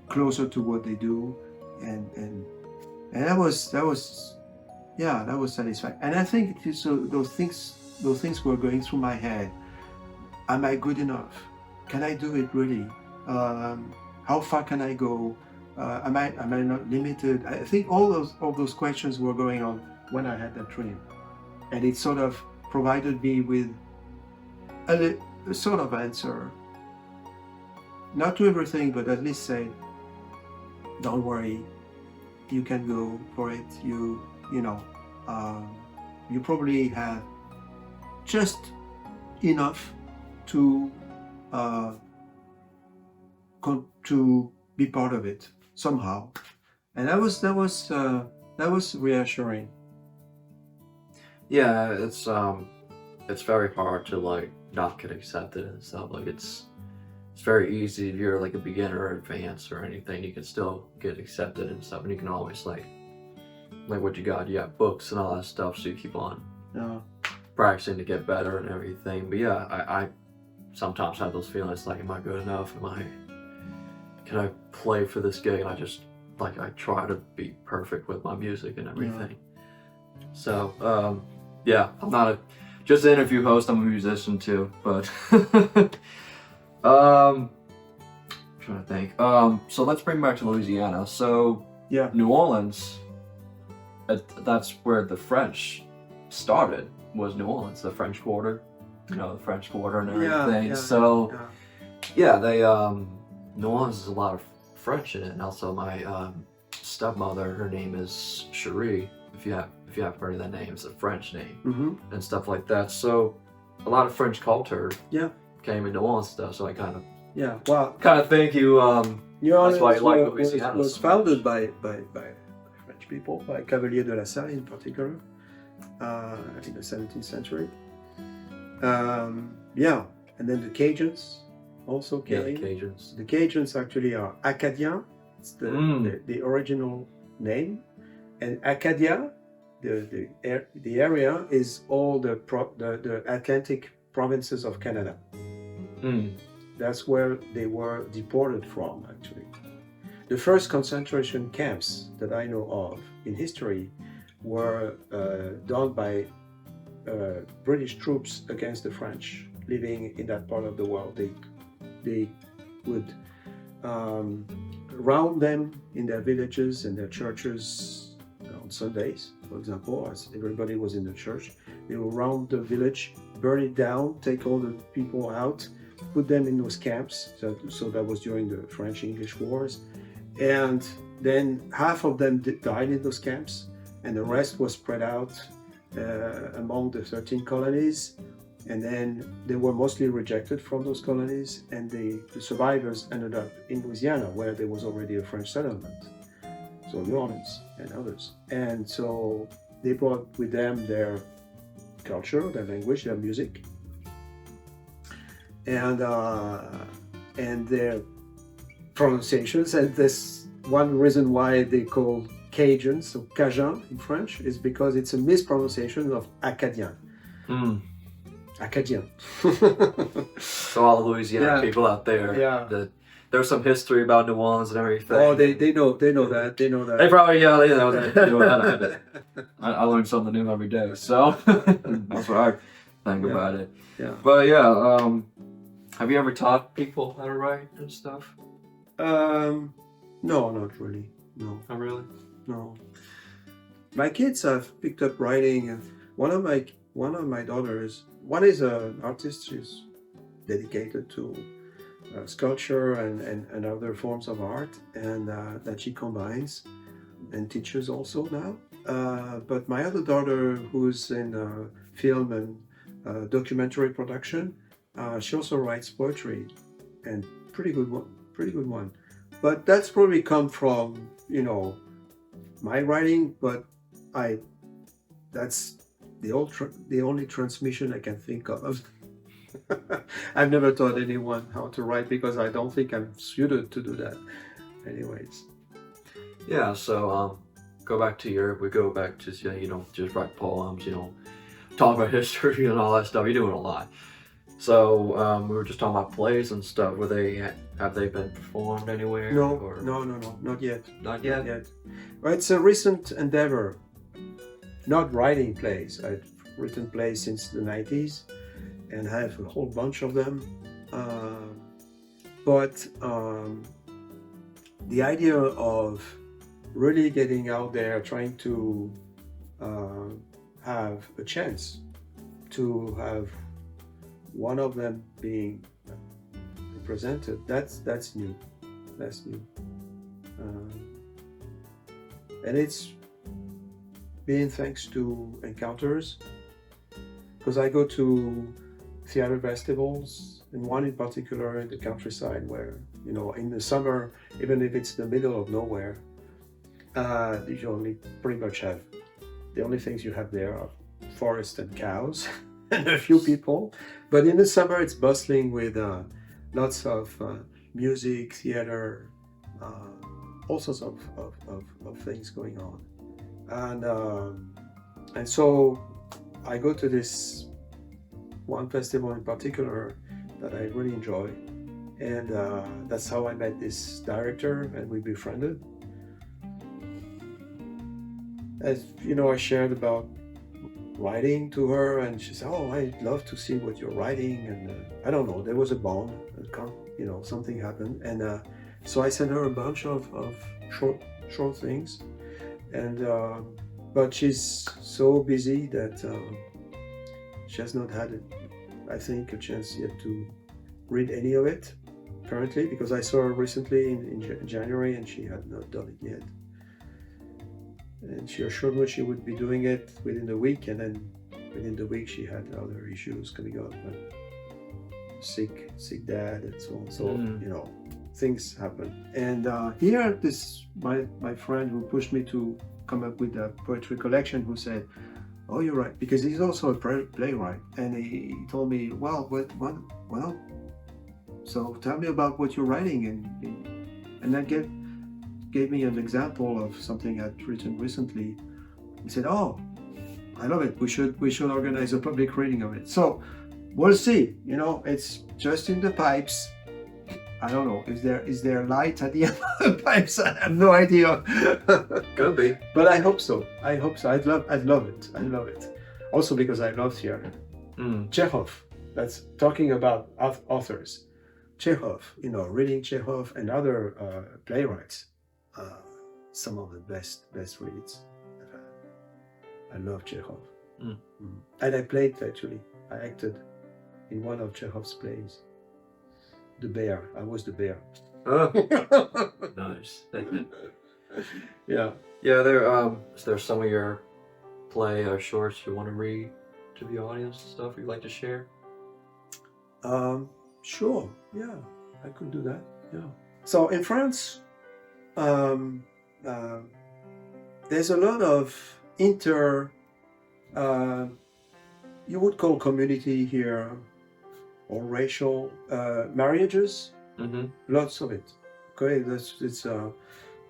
closer to what they do, and that was satisfying. And I think it is, those things were going through my head. Am I good enough? Can I do it really? How far can I go? Am I not limited? I think all those questions were going on when I had that dream, and it sort of provided me with a sort of answer. Not to everything, but at least say, don't worry, you can go for it. You probably have just enough to be part of it somehow, and that was reassuring. Yeah, it's very hard to not get accepted and stuff. It's very easy if you're like a beginner or advanced or anything. You can still get accepted and stuff, and you can always like what you got. You have books and all that stuff, so you keep on practicing to get better and everything. But yeah, I sometimes have those feelings like, am I good enough? Can I play for this gig? And I just I try to be perfect with my music and everything. So yeah, I'm just the interview host. I'm a musician too, but trying to think. So let's bring back to Louisiana. So Yeah. New Orleans, that's where the French started. Was New Orleans, the French Quarter? You know, the French Quarter and everything. They New Orleans has a lot of French in it, and also my stepmother, her name is Cherie. If you have heard of that name, it's a French name, Mm-hmm. and stuff like that. So a lot of French culture Yeah. came in New Orleans stuff. So I kind Well, of think you. New Orleans why you like Louisiana was so founded by French people, by Cavalier de la Salle in particular, in the 17th century. And then the Cajuns also came. the Cajuns. The Cajuns actually are Acadians. It's the original name, and Acadia, the area is all the Atlantic provinces of Canada. That's where they were deported from, actually. The first concentration camps that I know of in history were done by British troops against the French living in that part of the world. They would round them in their villages and their churches on Sundays, for example, as everybody was in the church. They would round the village, burn it down, take all the people out, put them in those camps. So that was during the French-English Wars. And then half of them died in those camps, and the rest was spread out among the 13 colonies. And then they were mostly rejected from those colonies, and the survivors ended up in Louisiana, where there was already a French settlement, so New Orleans and others. And so they brought with them their culture, their language, their music, and their pronunciations. And this one reason why they call Cajun, so Cajun in French, is because it's a mispronunciation of Acadien. Acadien. So all the Louisiana people out there, there's some history about New Orleans and everything. Oh, they know that. They know that. They probably they know that. I learn something new every day, so that's what I think about it. Yeah. But have you ever taught people how to write and stuff? No, not really. No. Not really. No. My kids have picked up writing. One of my daughters, one is an artist. She's dedicated to sculpture and other forms of art, and that she combines and teaches also now. But my other daughter, who's in film and documentary production, she also writes poetry, and pretty good one. But that's probably come from my writing, but that's the only transmission I can think of. I've never taught anyone how to write because I don't think I'm suited to do that. Anyways. Yeah, so go back to Europe. We go back to just write poems, talk about history and all that stuff. You're doing a lot. So we were just talking about plays and stuff. Have they been performed anywhere? No, or? no, not yet. Not yet. Well, it's a recent endeavor. Not writing plays. I've written plays since the 90s and have a whole bunch of them. But the idea of really getting out there, trying to have a chance to have one of them being represented, that's new. That's new. And it's been thanks to encounters, because I go to theater festivals, and one in particular in the countryside where, in the summer, even if it's the middle of nowhere, you only pretty much have, the only things you have there are forest and cows and a few people. But in the summer, it's bustling with lots of music, theater, all sorts of things going on. And so I go to this one festival in particular that I really enjoy, and that's how I met this director, and we befriended. As I shared about writing to her, and she said, "Oh, I'd love to see what you're writing." And I don't know, there was a bond, something happened, and so I sent her a bunch of short things, and but she's so busy that she has not had, I think, a chance yet to read any of it currently, because I saw her recently in January, and she had not done it yet. And she assured me she would be doing it within the week, and then within the week she had other issues coming up, and sick dad and so on. So things happen. And here, this my friend who pushed me to come up with a poetry collection, who said, "Oh, you're right," because he's also a playwright, and he told me, "Well, well, so tell me about what you're writing," and that gave me an example of something I'd written recently. He said, "Oh, I love it. We should organize a public reading of it." So we'll see. It's just in the pipes. I don't know. Is there light at the end of the pipes? I have no idea. Could be. But I hope so. I'd love it. Also because I love theater. Chekhov. That's talking about authors. Chekhov. Reading Chekhov and other playwrights. Some of the best reads. I love Chekhov. And I played, actually. I acted in one of Chekhov's plays. The bear. I was the bear. Oh, nice. Yeah. Yeah, is there some of your play or shorts you want to read to the audience and stuff you'd like to share? Sure. Yeah, I could do that. Yeah. So in France, there's a lot of you would call community here, or racial marriages. Lots of it. Okay,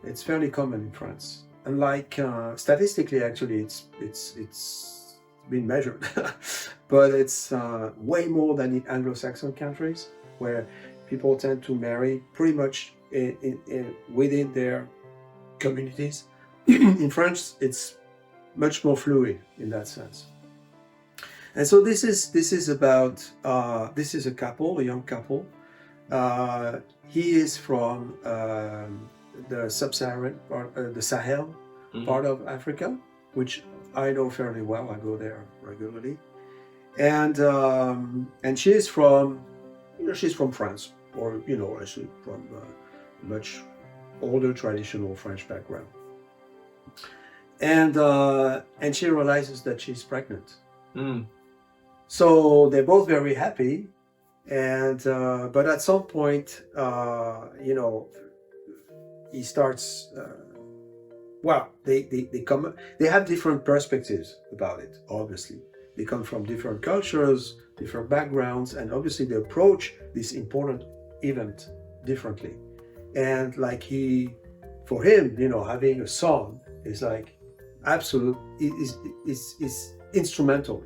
it's fairly common in France. And like statistically, actually, it's been measured, but it's way more than in Anglo-Saxon countries, where people tend to marry pretty much within their communities. In France, it's much more fluid in that sense. And so this is about this is a young couple. He is from the sub-Saharan part, the Sahel part of Africa, which I know fairly well. I go there regularly, and she is from she's from France, or actually from a much older traditional French background, and she realizes that she's pregnant. So they're both very happy, and but at some point, he starts. They have different perspectives about it. Obviously, they come from different cultures, different backgrounds, and obviously they approach this important event differently. And like for him, having a son is like absolute. Is instrumental.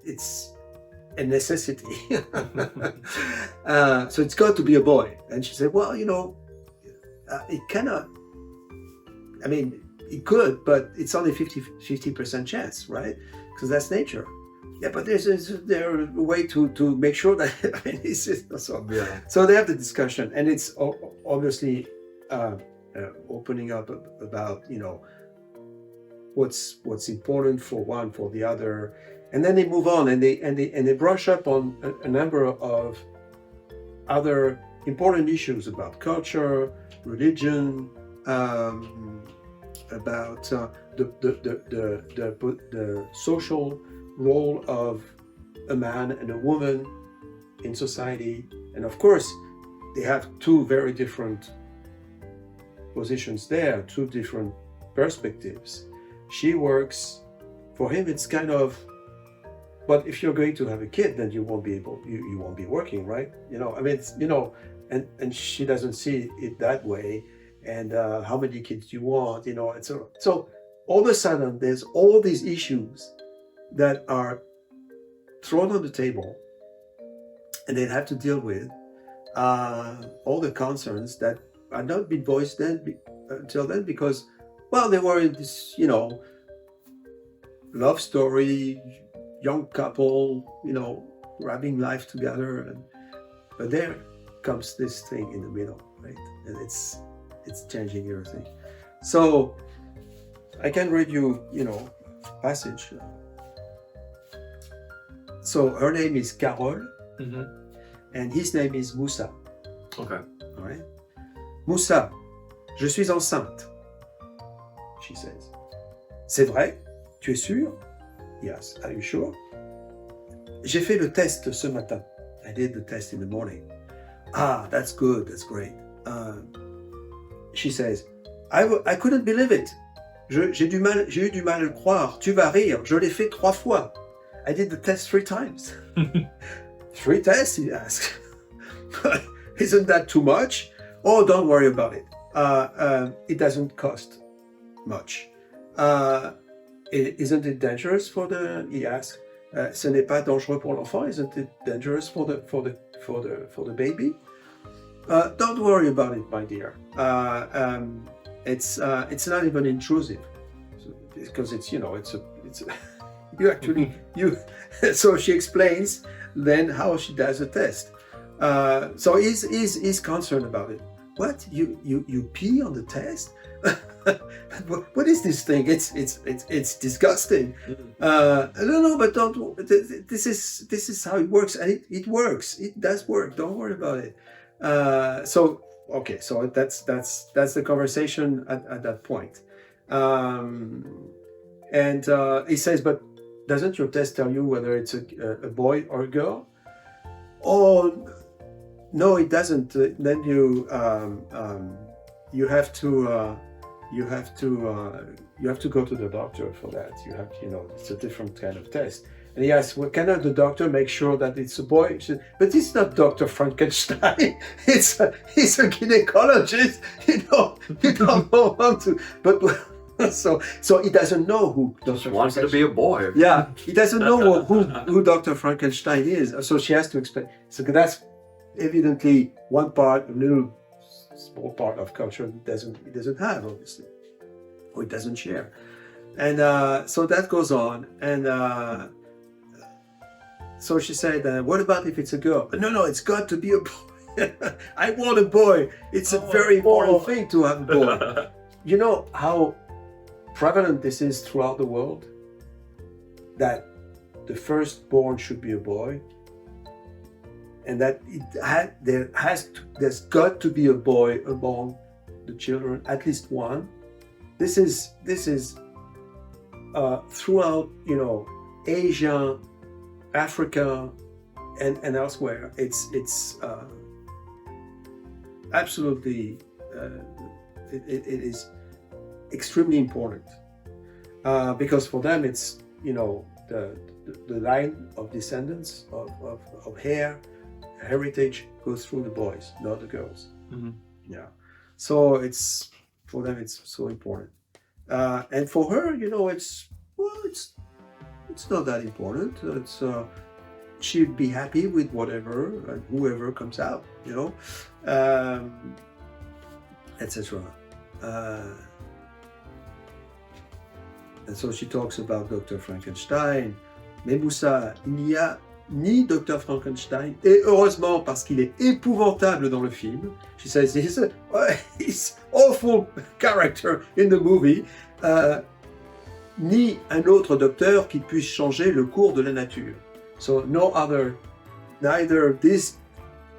It's a necessity. So it's got to be a boy. And she said, "Well, it cannot. I mean, it could, but it's only 50% chance, right? Because that's nature." Yeah, but there's a way to make sure that it's just so. Yeah. So they have the discussion, and it's obviously opening up about what's important for one, for the other, and then they move on, and they brush up on a number of other important issues about culture, religion, about the social role of a man and a woman in society, and of course they have two very different positions there, two different perspectives. She works, for him it's kind of, but if you're going to have a kid, then you won't be working, right? And she doesn't see it that way. And how many kids do you want, and so all of a sudden there's all these issues that are thrown on the table, and they have to deal with all the concerns that had not been voiced until then, because, well, they were in this, love story, young couple, having life together, but there comes this thing in the middle, right? And it's changing everything. So I can read you, passage. So her name is Carole, and his name is Moussa. Okay. All right. Moussa, je suis enceinte, she says. C'est vrai? Tu es sûr? Yes. Are you sure? J'ai fait le test ce matin. I did the test in the morning. Ah, that's good. That's great. She says, I couldn't believe it. J'ai eu du mal à le croire. Tu vas rire. Je l'ai fait 3 fois. I did the test 3 times. 3 tests, he asked. Isn't that too much? Oh, don't worry about it. It doesn't cost much. Isn't it dangerous for he asked. Ce n'est pas dangereux pour l'enfant. Isn't it dangerous for the baby? Don't worry about it, my dear. It's not even intrusive, because it's you actually So she explains then how she does the test. So he's concerned about it. What, you pee on the test? What is this thing? It's disgusting. No, but don't. This is how it works, and it works. It does work. Don't worry about it. So that's the conversation at that point. And he says, but doesn't your test tell you whether it's a boy or a girl? Oh, no, it doesn't. Then you have to go to the doctor for that. It's a different kind of test. And he asks, well, cannot the doctor make sure that it's a boy? She said, but it's not Dr. Frankenstein. He's a gynecologist. You don't want to. But so he doesn't know who Dr. Wants to be a boy. Yeah, he doesn't know who Dr. Frankenstein is. So she has to explain. So that's evidently one part, a little small part of culture he doesn't have, obviously, or he doesn't share. And so that goes on. And so she said, what about if it's a girl? No, it's got to be a boy. I want a boy. It's a very important thing to have a boy. You know how prevalent this is throughout the world? That the firstborn should be a boy, and that there's got to be a boy among the children, at least one. This is throughout, Asia, Africa, and elsewhere. It's absolutely it is extremely important, because for them it's the line of descendants of heritage goes through the boys, not the girls. Mm-hmm. Yeah, so for them it's so important, and for her, it's not that important. She'd be happy with whatever and whoever comes out, etc. And so she talks about Dr. Frankenstein. Mais Moussa, il n'y a ni Dr. Frankenstein, et heureusement parce qu'il est épouvantable dans le film. She says he's awful character in the movie. Ni un autre docteur qui puisse changer le cours de la nature. So neither this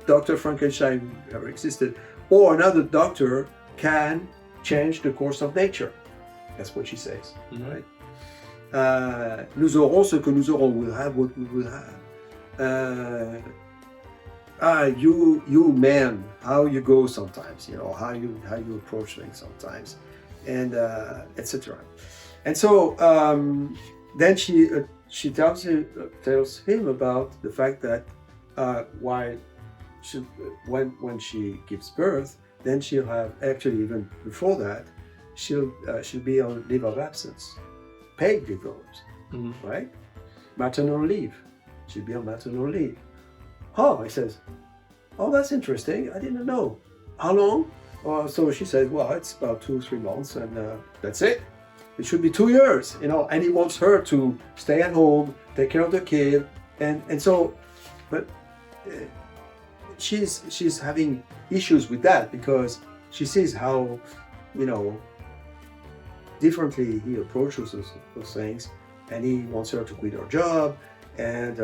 Dr. Frankenstein ever existed, or another doctor can change the course of nature. That's what she says, right? Nous aurons ce que nous aurons. We'll have what we will have. You men, how you go sometimes, how you approach things sometimes, and etc. And so then she tells him about the fact that when she gives birth, then she'll have, actually even before that, she'll be on leave of absence, paid leave of absence, right? Maternal leave. She'll be on maternal leave. Oh, he says, oh, that's interesting. I didn't know. How long? So she said, well, it's about 2 or 3 months, and that's it. it should be 2 years, and he wants her to stay at home, take care of the kid, and so, but she's having issues with that because she sees how, differently he approaches those things, and he wants her to quit her job, and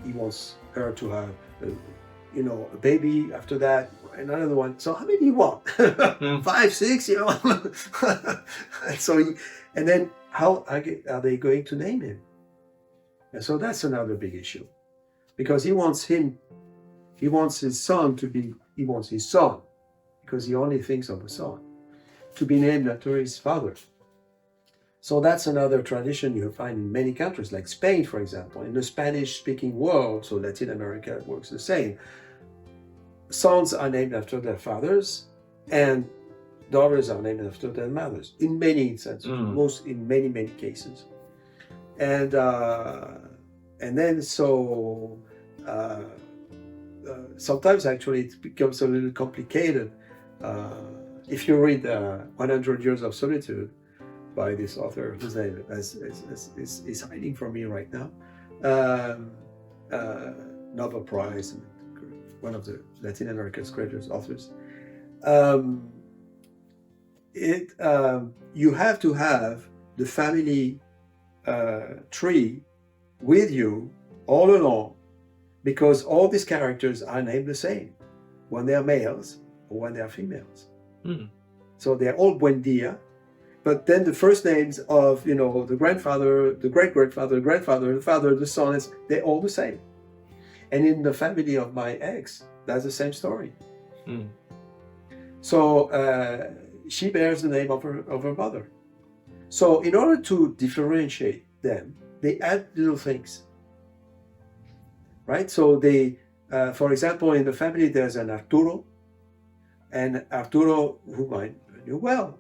he wants her to have, a baby after that, another one. So how many do you want? 5, 6, and then how are they going to name him? And so that's another big issue, because he wants his son, because he only thinks of the son, to be named after his father. So that's another tradition you find in many countries, like Spain, for example. In the Spanish-speaking world, so Latin America works the same. Sons are named after their fathers, and daughters are named after their mothers. In many instances, in many cases, and then sometimes actually it becomes a little complicated. If you read 100 Years of Solitude by this author, whose name is hiding from me right now, Nobel Prize, one of the Latin America's greatest authors. You have to have the family tree with you all along, because all these characters are named the same when they are males or when they are females. So they're all Buendia, but then the first names of the grandfather, the great-grandfather, the grandfather, the father, the son, they're all the same. And in the family of my ex, that's the same story. So she bears the name of her mother. So in order to differentiate them, they add little things, right? So they, for example, in the family, there's an Arturo, and Arturo, whom I knew well,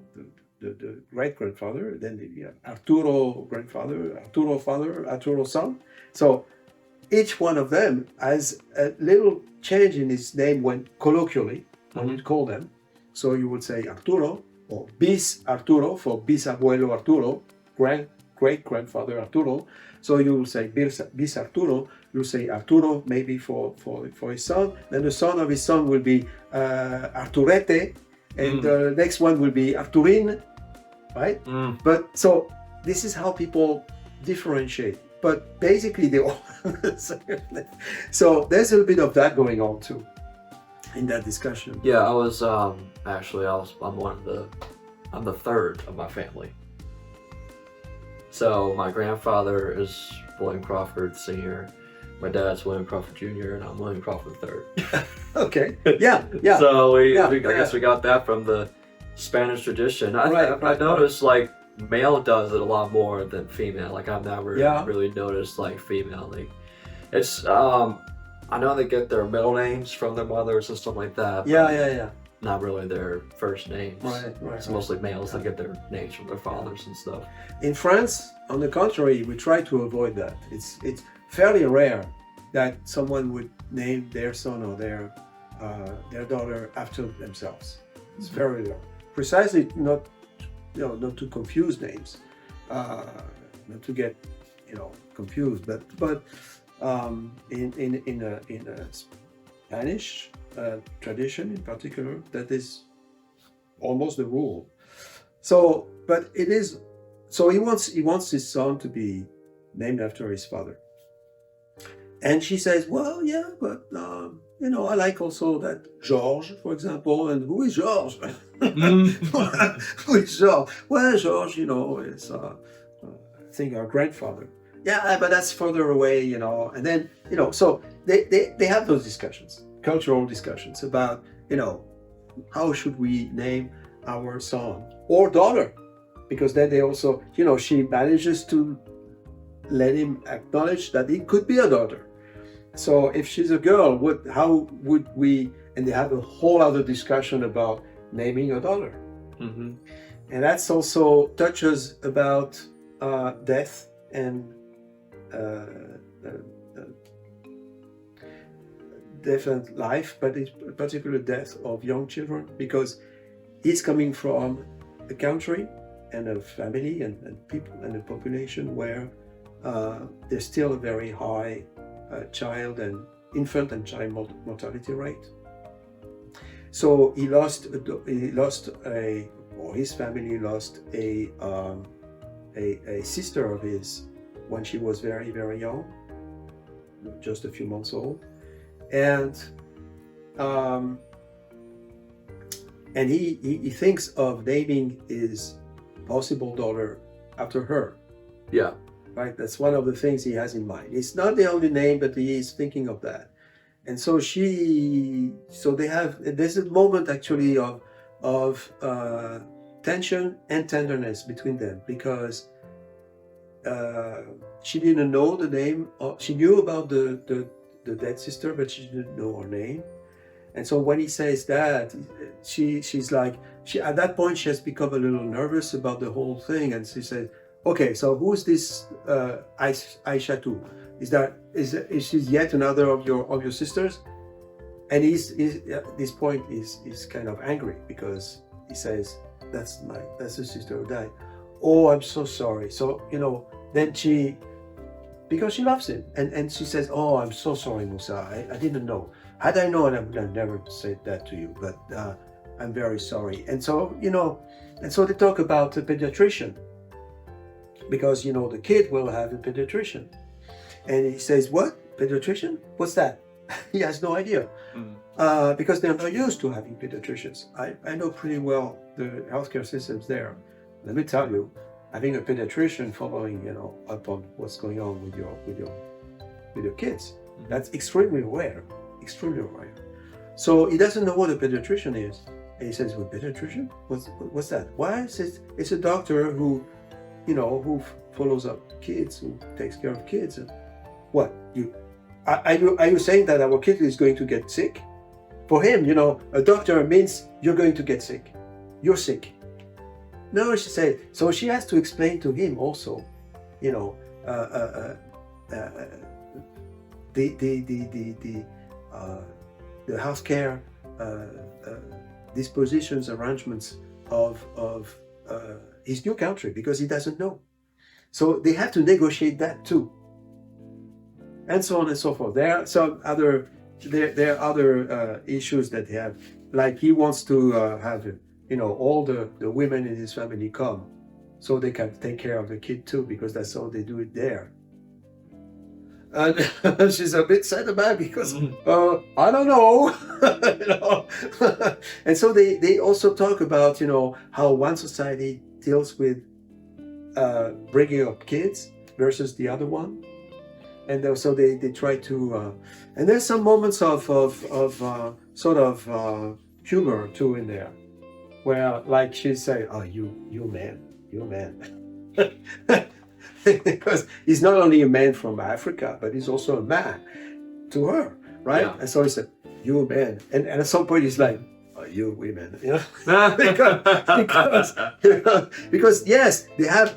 the great-grandfather, then the Arturo grandfather, Arturo father, Arturo son. So each one of them has a little change in his name when you call them. So you would say Arturo, or bis Arturo for bisabuelo Arturo, great-grandfather Arturo. So you will say bis Arturo, you say Arturo maybe for his son, then the son of his son will be Arturete, and the next one will be Arturin, right? But so this is how people differentiate. But basically they all so there's a little bit of that going on too in that discussion. Yeah, I'm the third of my family. So my grandfather is William Crawford Sr., my dad's William Crawford Jr., and I'm William Crawford III. Okay. Yeah. So I guess we got that from the Spanish tradition. I noticed like male does it a lot more than female. Like I've never really noticed like female. Like it's I know they get their middle names from their mothers and stuff like that. Yeah. Not really their first names. Right. It's mostly males that get their names from their fathers and stuff. In France, on the contrary, we try to avoid that. It's fairly rare that someone would name their son or their daughter after themselves. It's very rare. Precisely not to confuse names, not to get confused. But in a Spanish tradition in particular, that is almost the rule. So, but it is. So he wants his son to be named after his father. And she says, well, yeah, but I like also that Georges, for example. And who is Georges? Who is Georges? Well, Georges, is I think our grandfather. Yeah, but that's further away, And then, so they have those discussions, cultural discussions about, how should we name our son or daughter? Because then they also, she manages to let him acknowledge that it could be a daughter. So if she's a girl, how would we? And they have a whole other discussion about naming a daughter. And that's also touches about death and death and life, but in particular death of young children, because he's coming from a country and a family and people and a population where there's still a very high child and infant and child mortality rate. So his family lost a sister of his when she was very, very young, just a few months old, and he thinks of naming his possible daughter after her. Yeah. Right, that's one of the things he has in mind. It's not the only name, but he is thinking of that. And so there's a moment actually of tension and tenderness between them, because she didn't know the name. She knew about the dead sister, but she didn't know her name. And so when he says that, she's like, at that point she has become a little nervous about the whole thing, and she says, "Okay, so who's this Aisha too? Is she yet another of your sisters?" And at this point he's kind of angry, because he says, that's the sister who died. "Oh, I'm so sorry." So then because she loves him, and she says, "Oh, I'm so sorry, Musa. I didn't know. Had I known, I would have never said that to you. But I'm very sorry." And so and so they talk about a pediatrician, because the kid will have a pediatrician, and he says, "What, pediatrician? What's that?" He has no idea, because they're not used to having pediatricians. I know pretty well the healthcare systems there. Let me tell you, having a pediatrician following up on what's going on with your kids, that's extremely rare. So he doesn't know what a pediatrician is, and he says, "Well, pediatrician? What's that?" "Why?" Says, "It's a doctor who follows up kids, who takes care of kids." And what, are you saying that our kid is going to get sick? For him, a doctor means you're going to get sick. You're sick. No, she said. So she has to explain to him also, the healthcare dispositions, arrangements of his new country, because he doesn't know. So they have to negotiate that too, and so on and so forth. There are some other issues that they have, like he wants to have all the women in his family come, so they can take care of the kid too, because that's how they do it there. And she's a bit sad about it, because I don't know. And so they also talk about how one society deals with bringing up kids versus the other one, and so they try to and there's some moments of sort of humor too in there, where like she say, "Oh, you man," because he's not only a man from Africa, but he's also a man to her, right? Yeah. And so he said, "You man," and at some point he's like, "Oh, you women," because yes, they have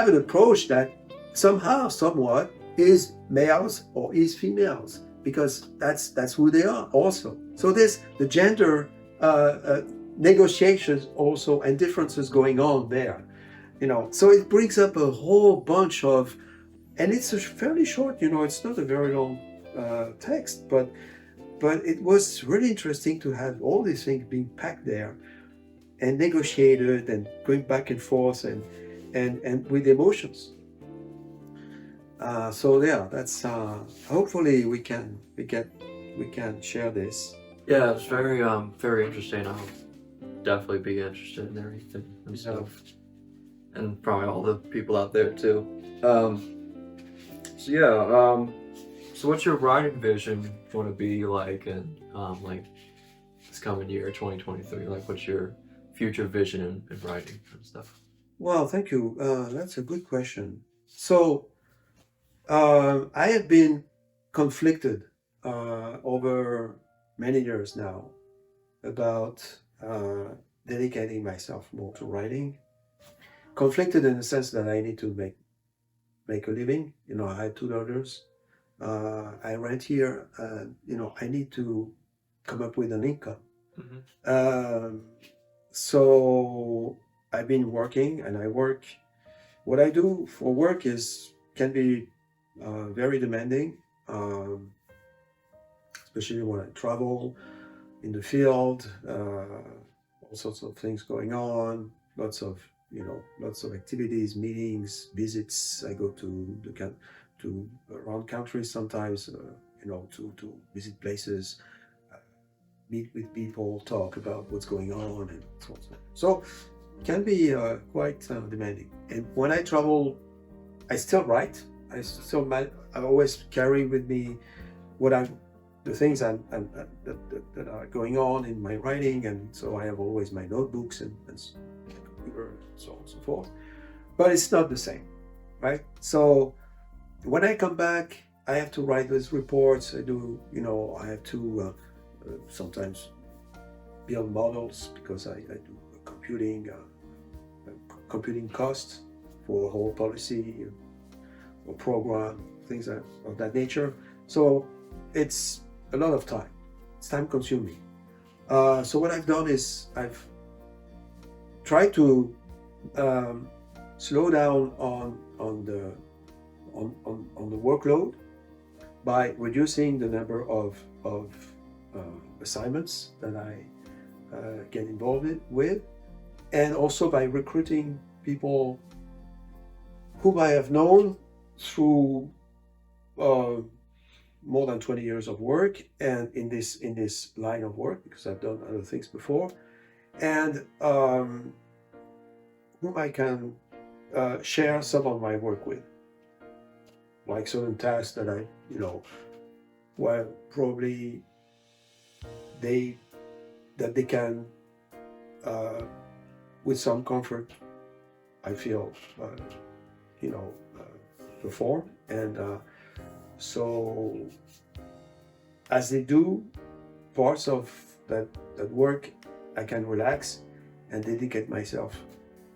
an approach that somehow, somewhat, is males or is females, because that's who they are also. So there's the gender negotiations also, and differences going on there. So it brings up a whole bunch of, and it's a fairly short, it's not a very long text, but it was really interesting to have all these things being packed there and negotiated and going back and forth and with emotions. So yeah, that's hopefully we can share this. Yeah, it's very interesting. I'll definitely be interested in everything and stuff. And probably all the people out there too. So what's your writing vision going to be like in like this coming year, 2023? Like, what's your future vision in writing and stuff? Well, thank you. That's a good question. So I have been conflicted over many years now about dedicating myself more to writing. Conflicted in the sense that I need to make a living. I had 2 daughters. I rent here. I need to come up with an income. Mm-hmm. So I've been working, and I work. What I do for work can be very demanding, especially when I travel in the field. All sorts of things going on. Lots of activities, meetings, visits. I go to around countries sometimes. To visit places, meet with people, talk about what's going on, and so on. So it can be quite demanding. And when I travel, I still write. I always carry with me the things that are going on in my writing, and so I have always my notebooks and computer and so on and so forth. But it's not the same, right? So when I come back, I have to write those reports. I have to sometimes build models because I do computing costs for a whole policy or program, things of that nature. So it's a lot of time. It's time consuming. So what I've done is I've tried to slow down on the workload by reducing the number of assignments that I get involved with, and also by recruiting people whom I have known through more than 20 years of work, and in this line of work, because I've done other things before, and whom I can share some of my work with, like certain tasks that probably they can, with some comfort, I feel, perform. And so as they do parts of that work, I can relax and dedicate myself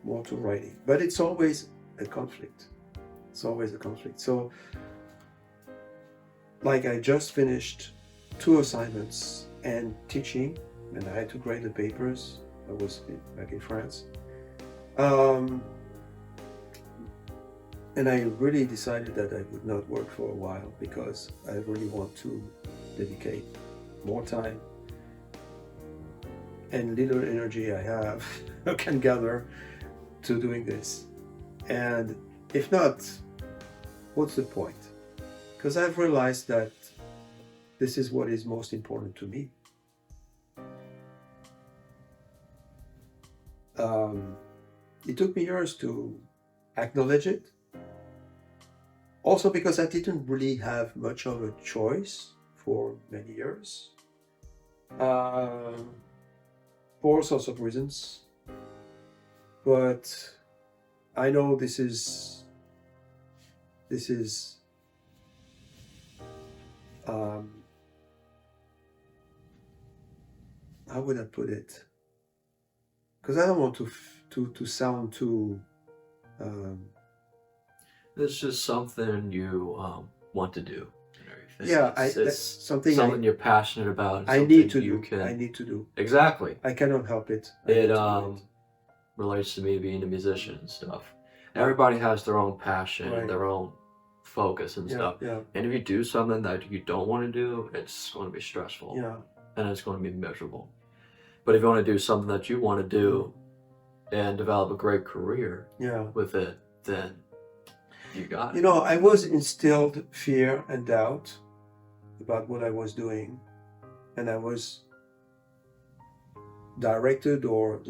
more to writing. But it's always a conflict. So, like, I just finished 2 assignments and teaching, and I had to grade the papers. I was back in France. And I really decided that I would not work for a while because I really want to dedicate more time and little energy I have I can gather to doing this. And if not, what's the point? Because I've realized that this is what is most important to me. It took me years to acknowledge it. Also because I didn't really have much of a choice for many years. For all sorts of reasons. But I know this is how would I put it? Because I don't want to sound too. It's just something you want to do and everything. Yeah, It's something you're passionate about. I something need to you do. Can, I need to do. Exactly. I cannot help it. It relates to me being a musician and stuff. Everybody has their own passion, Right. their own focus and stuff. Yeah. And if you do something that you don't want to do, it's going to be stressful. Yeah. And it's going to be miserable. But if you want to do something that you want to do and develop a great career with it, then you got it. I was instilled fear and doubt about what I was doing, and I was directed or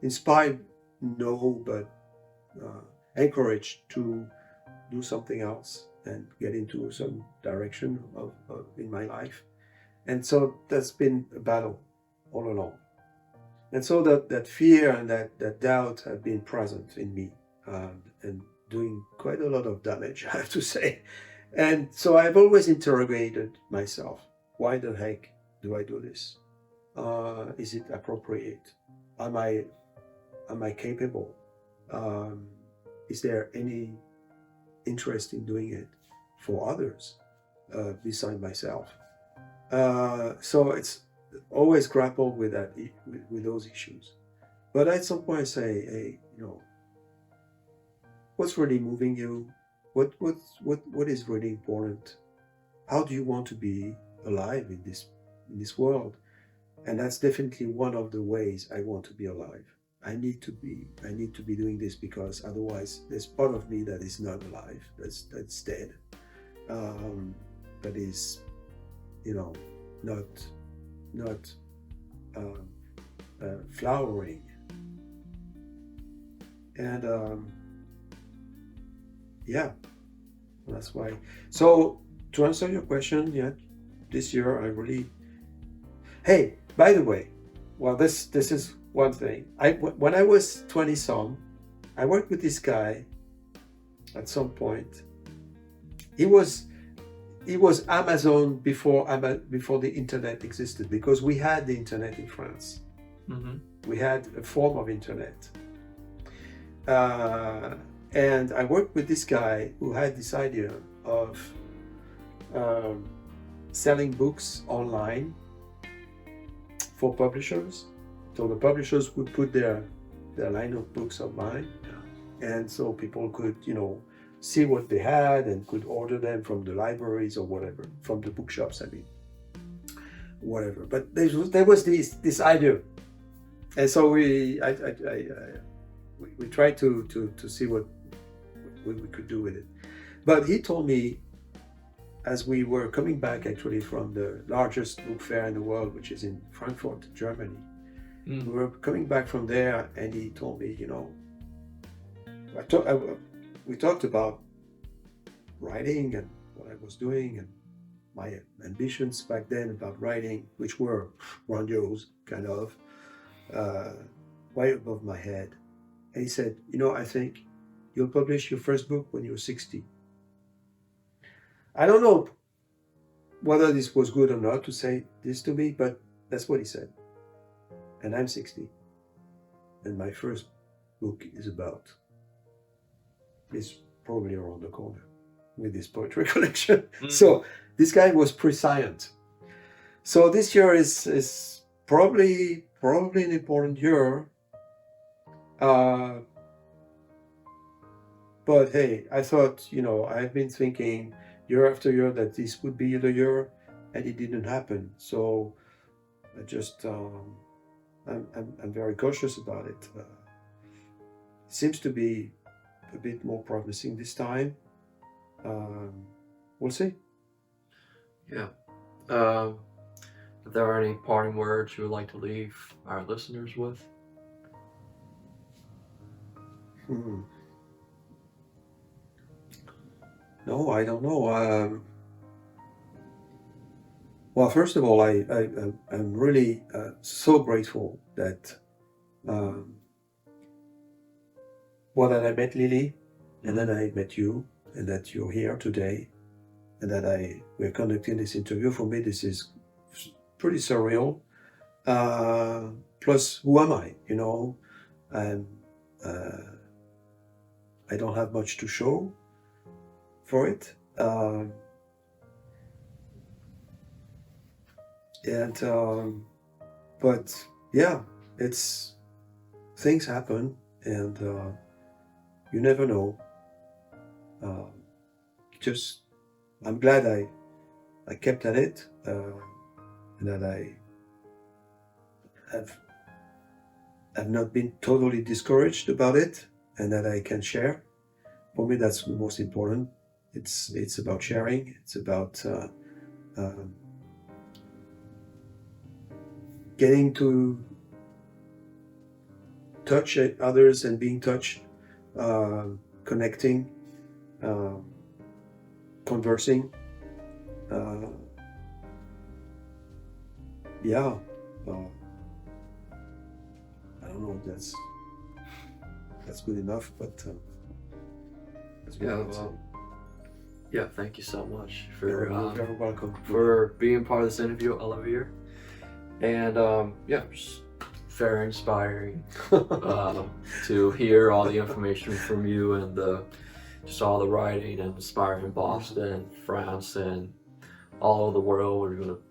inspired, no, but encouraged to do something else and get into some direction in my life. And so that's been a battle all along. And so that fear and that doubt have been present in me, and doing quite a lot of damage, I have to say. And so I've always interrogated myself, why the heck do I do this? Is it appropriate? Am I capable? Is there any interest in doing it for others beside myself? So always grappled with that, with those issues. But at some point, I say, hey, what's really moving you? What is really important? How do you want to be alive in this world? And that's definitely one of the ways I want to be alive. I need to be doing this, because otherwise there's part of me that is not alive, that's dead, that is, not flowering. And yeah, that's why. So to answer your question, yeah, this year I really. Hey, by the way, well, this is one thing. When I was 20 some, I worked with this guy. At some point, he was Amazon before the internet existed, because we had the internet in France. Mm-hmm. We had a form of internet. And I worked with this guy who had this idea of selling books online for publishers. So the publishers would put their line of books online, and so people could, see what they had and could order them from the libraries or whatever, from the bookshops, I mean, whatever. But there was this idea, and so we tried to see what we could do with it. But he told me, as we were coming back actually from the largest book fair in the world, which is in Frankfurt, Germany, we were coming back from there, and he told me, we talked about writing and what I was doing and my ambitions back then about writing, which were grandiose, kind of, way above my head. And he said, I think you'll publish your first book when you're 60. I don't know whether this was good or not to say this to me, but that's what he said. And I'm 60. And my first book is probably around the corner with this poetry collection. So this guy was prescient. So this year is probably an important year. But hey, I thought, I've been thinking year after year that this would be the year, and it didn't happen. So I just, I'm very cautious about it. It seems to be a bit more promising this time. We'll see. Yeah. If there are any parting words you would like to leave our listeners with? No, I don't know. Well, first of all, I'm really so grateful that that I met Lily, and then I met you, and that you're here today, and that we're conducting this interview. For me, this is pretty surreal. Plus, who am I? I don't have much to show for it. But yeah, things happen, and you never know. I'm glad I kept at it, and that I have not been totally discouraged about it, and that I can share. For me, that's the most important. It's about sharing. It's about getting to touch others and being touched, connecting, conversing. Yeah. I don't know if that's good enough, but that's what I would say. Yeah, thank you so much You're very welcome for being part of this interview, Olivier. And just very inspiring to hear all the information from you, and just all the writing and inspiring Boston, France, and all over the world. We're going to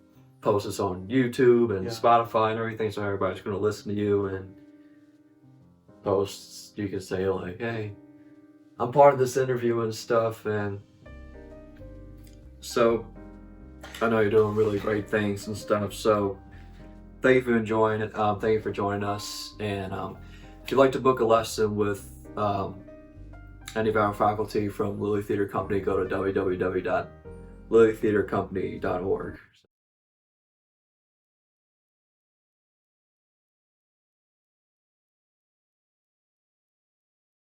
post this on YouTube and Yeah. Spotify and everything, so everybody's going to listen to you and posts. You can say like, hey, I'm part of this interview and stuff, and so I know you're doing really great things and stuff. So thank you for enjoying it. Thank you for joining us. And if you'd like to book a lesson with any of our faculty from Lily Theater Company, go to www.lilytheatercompany.org.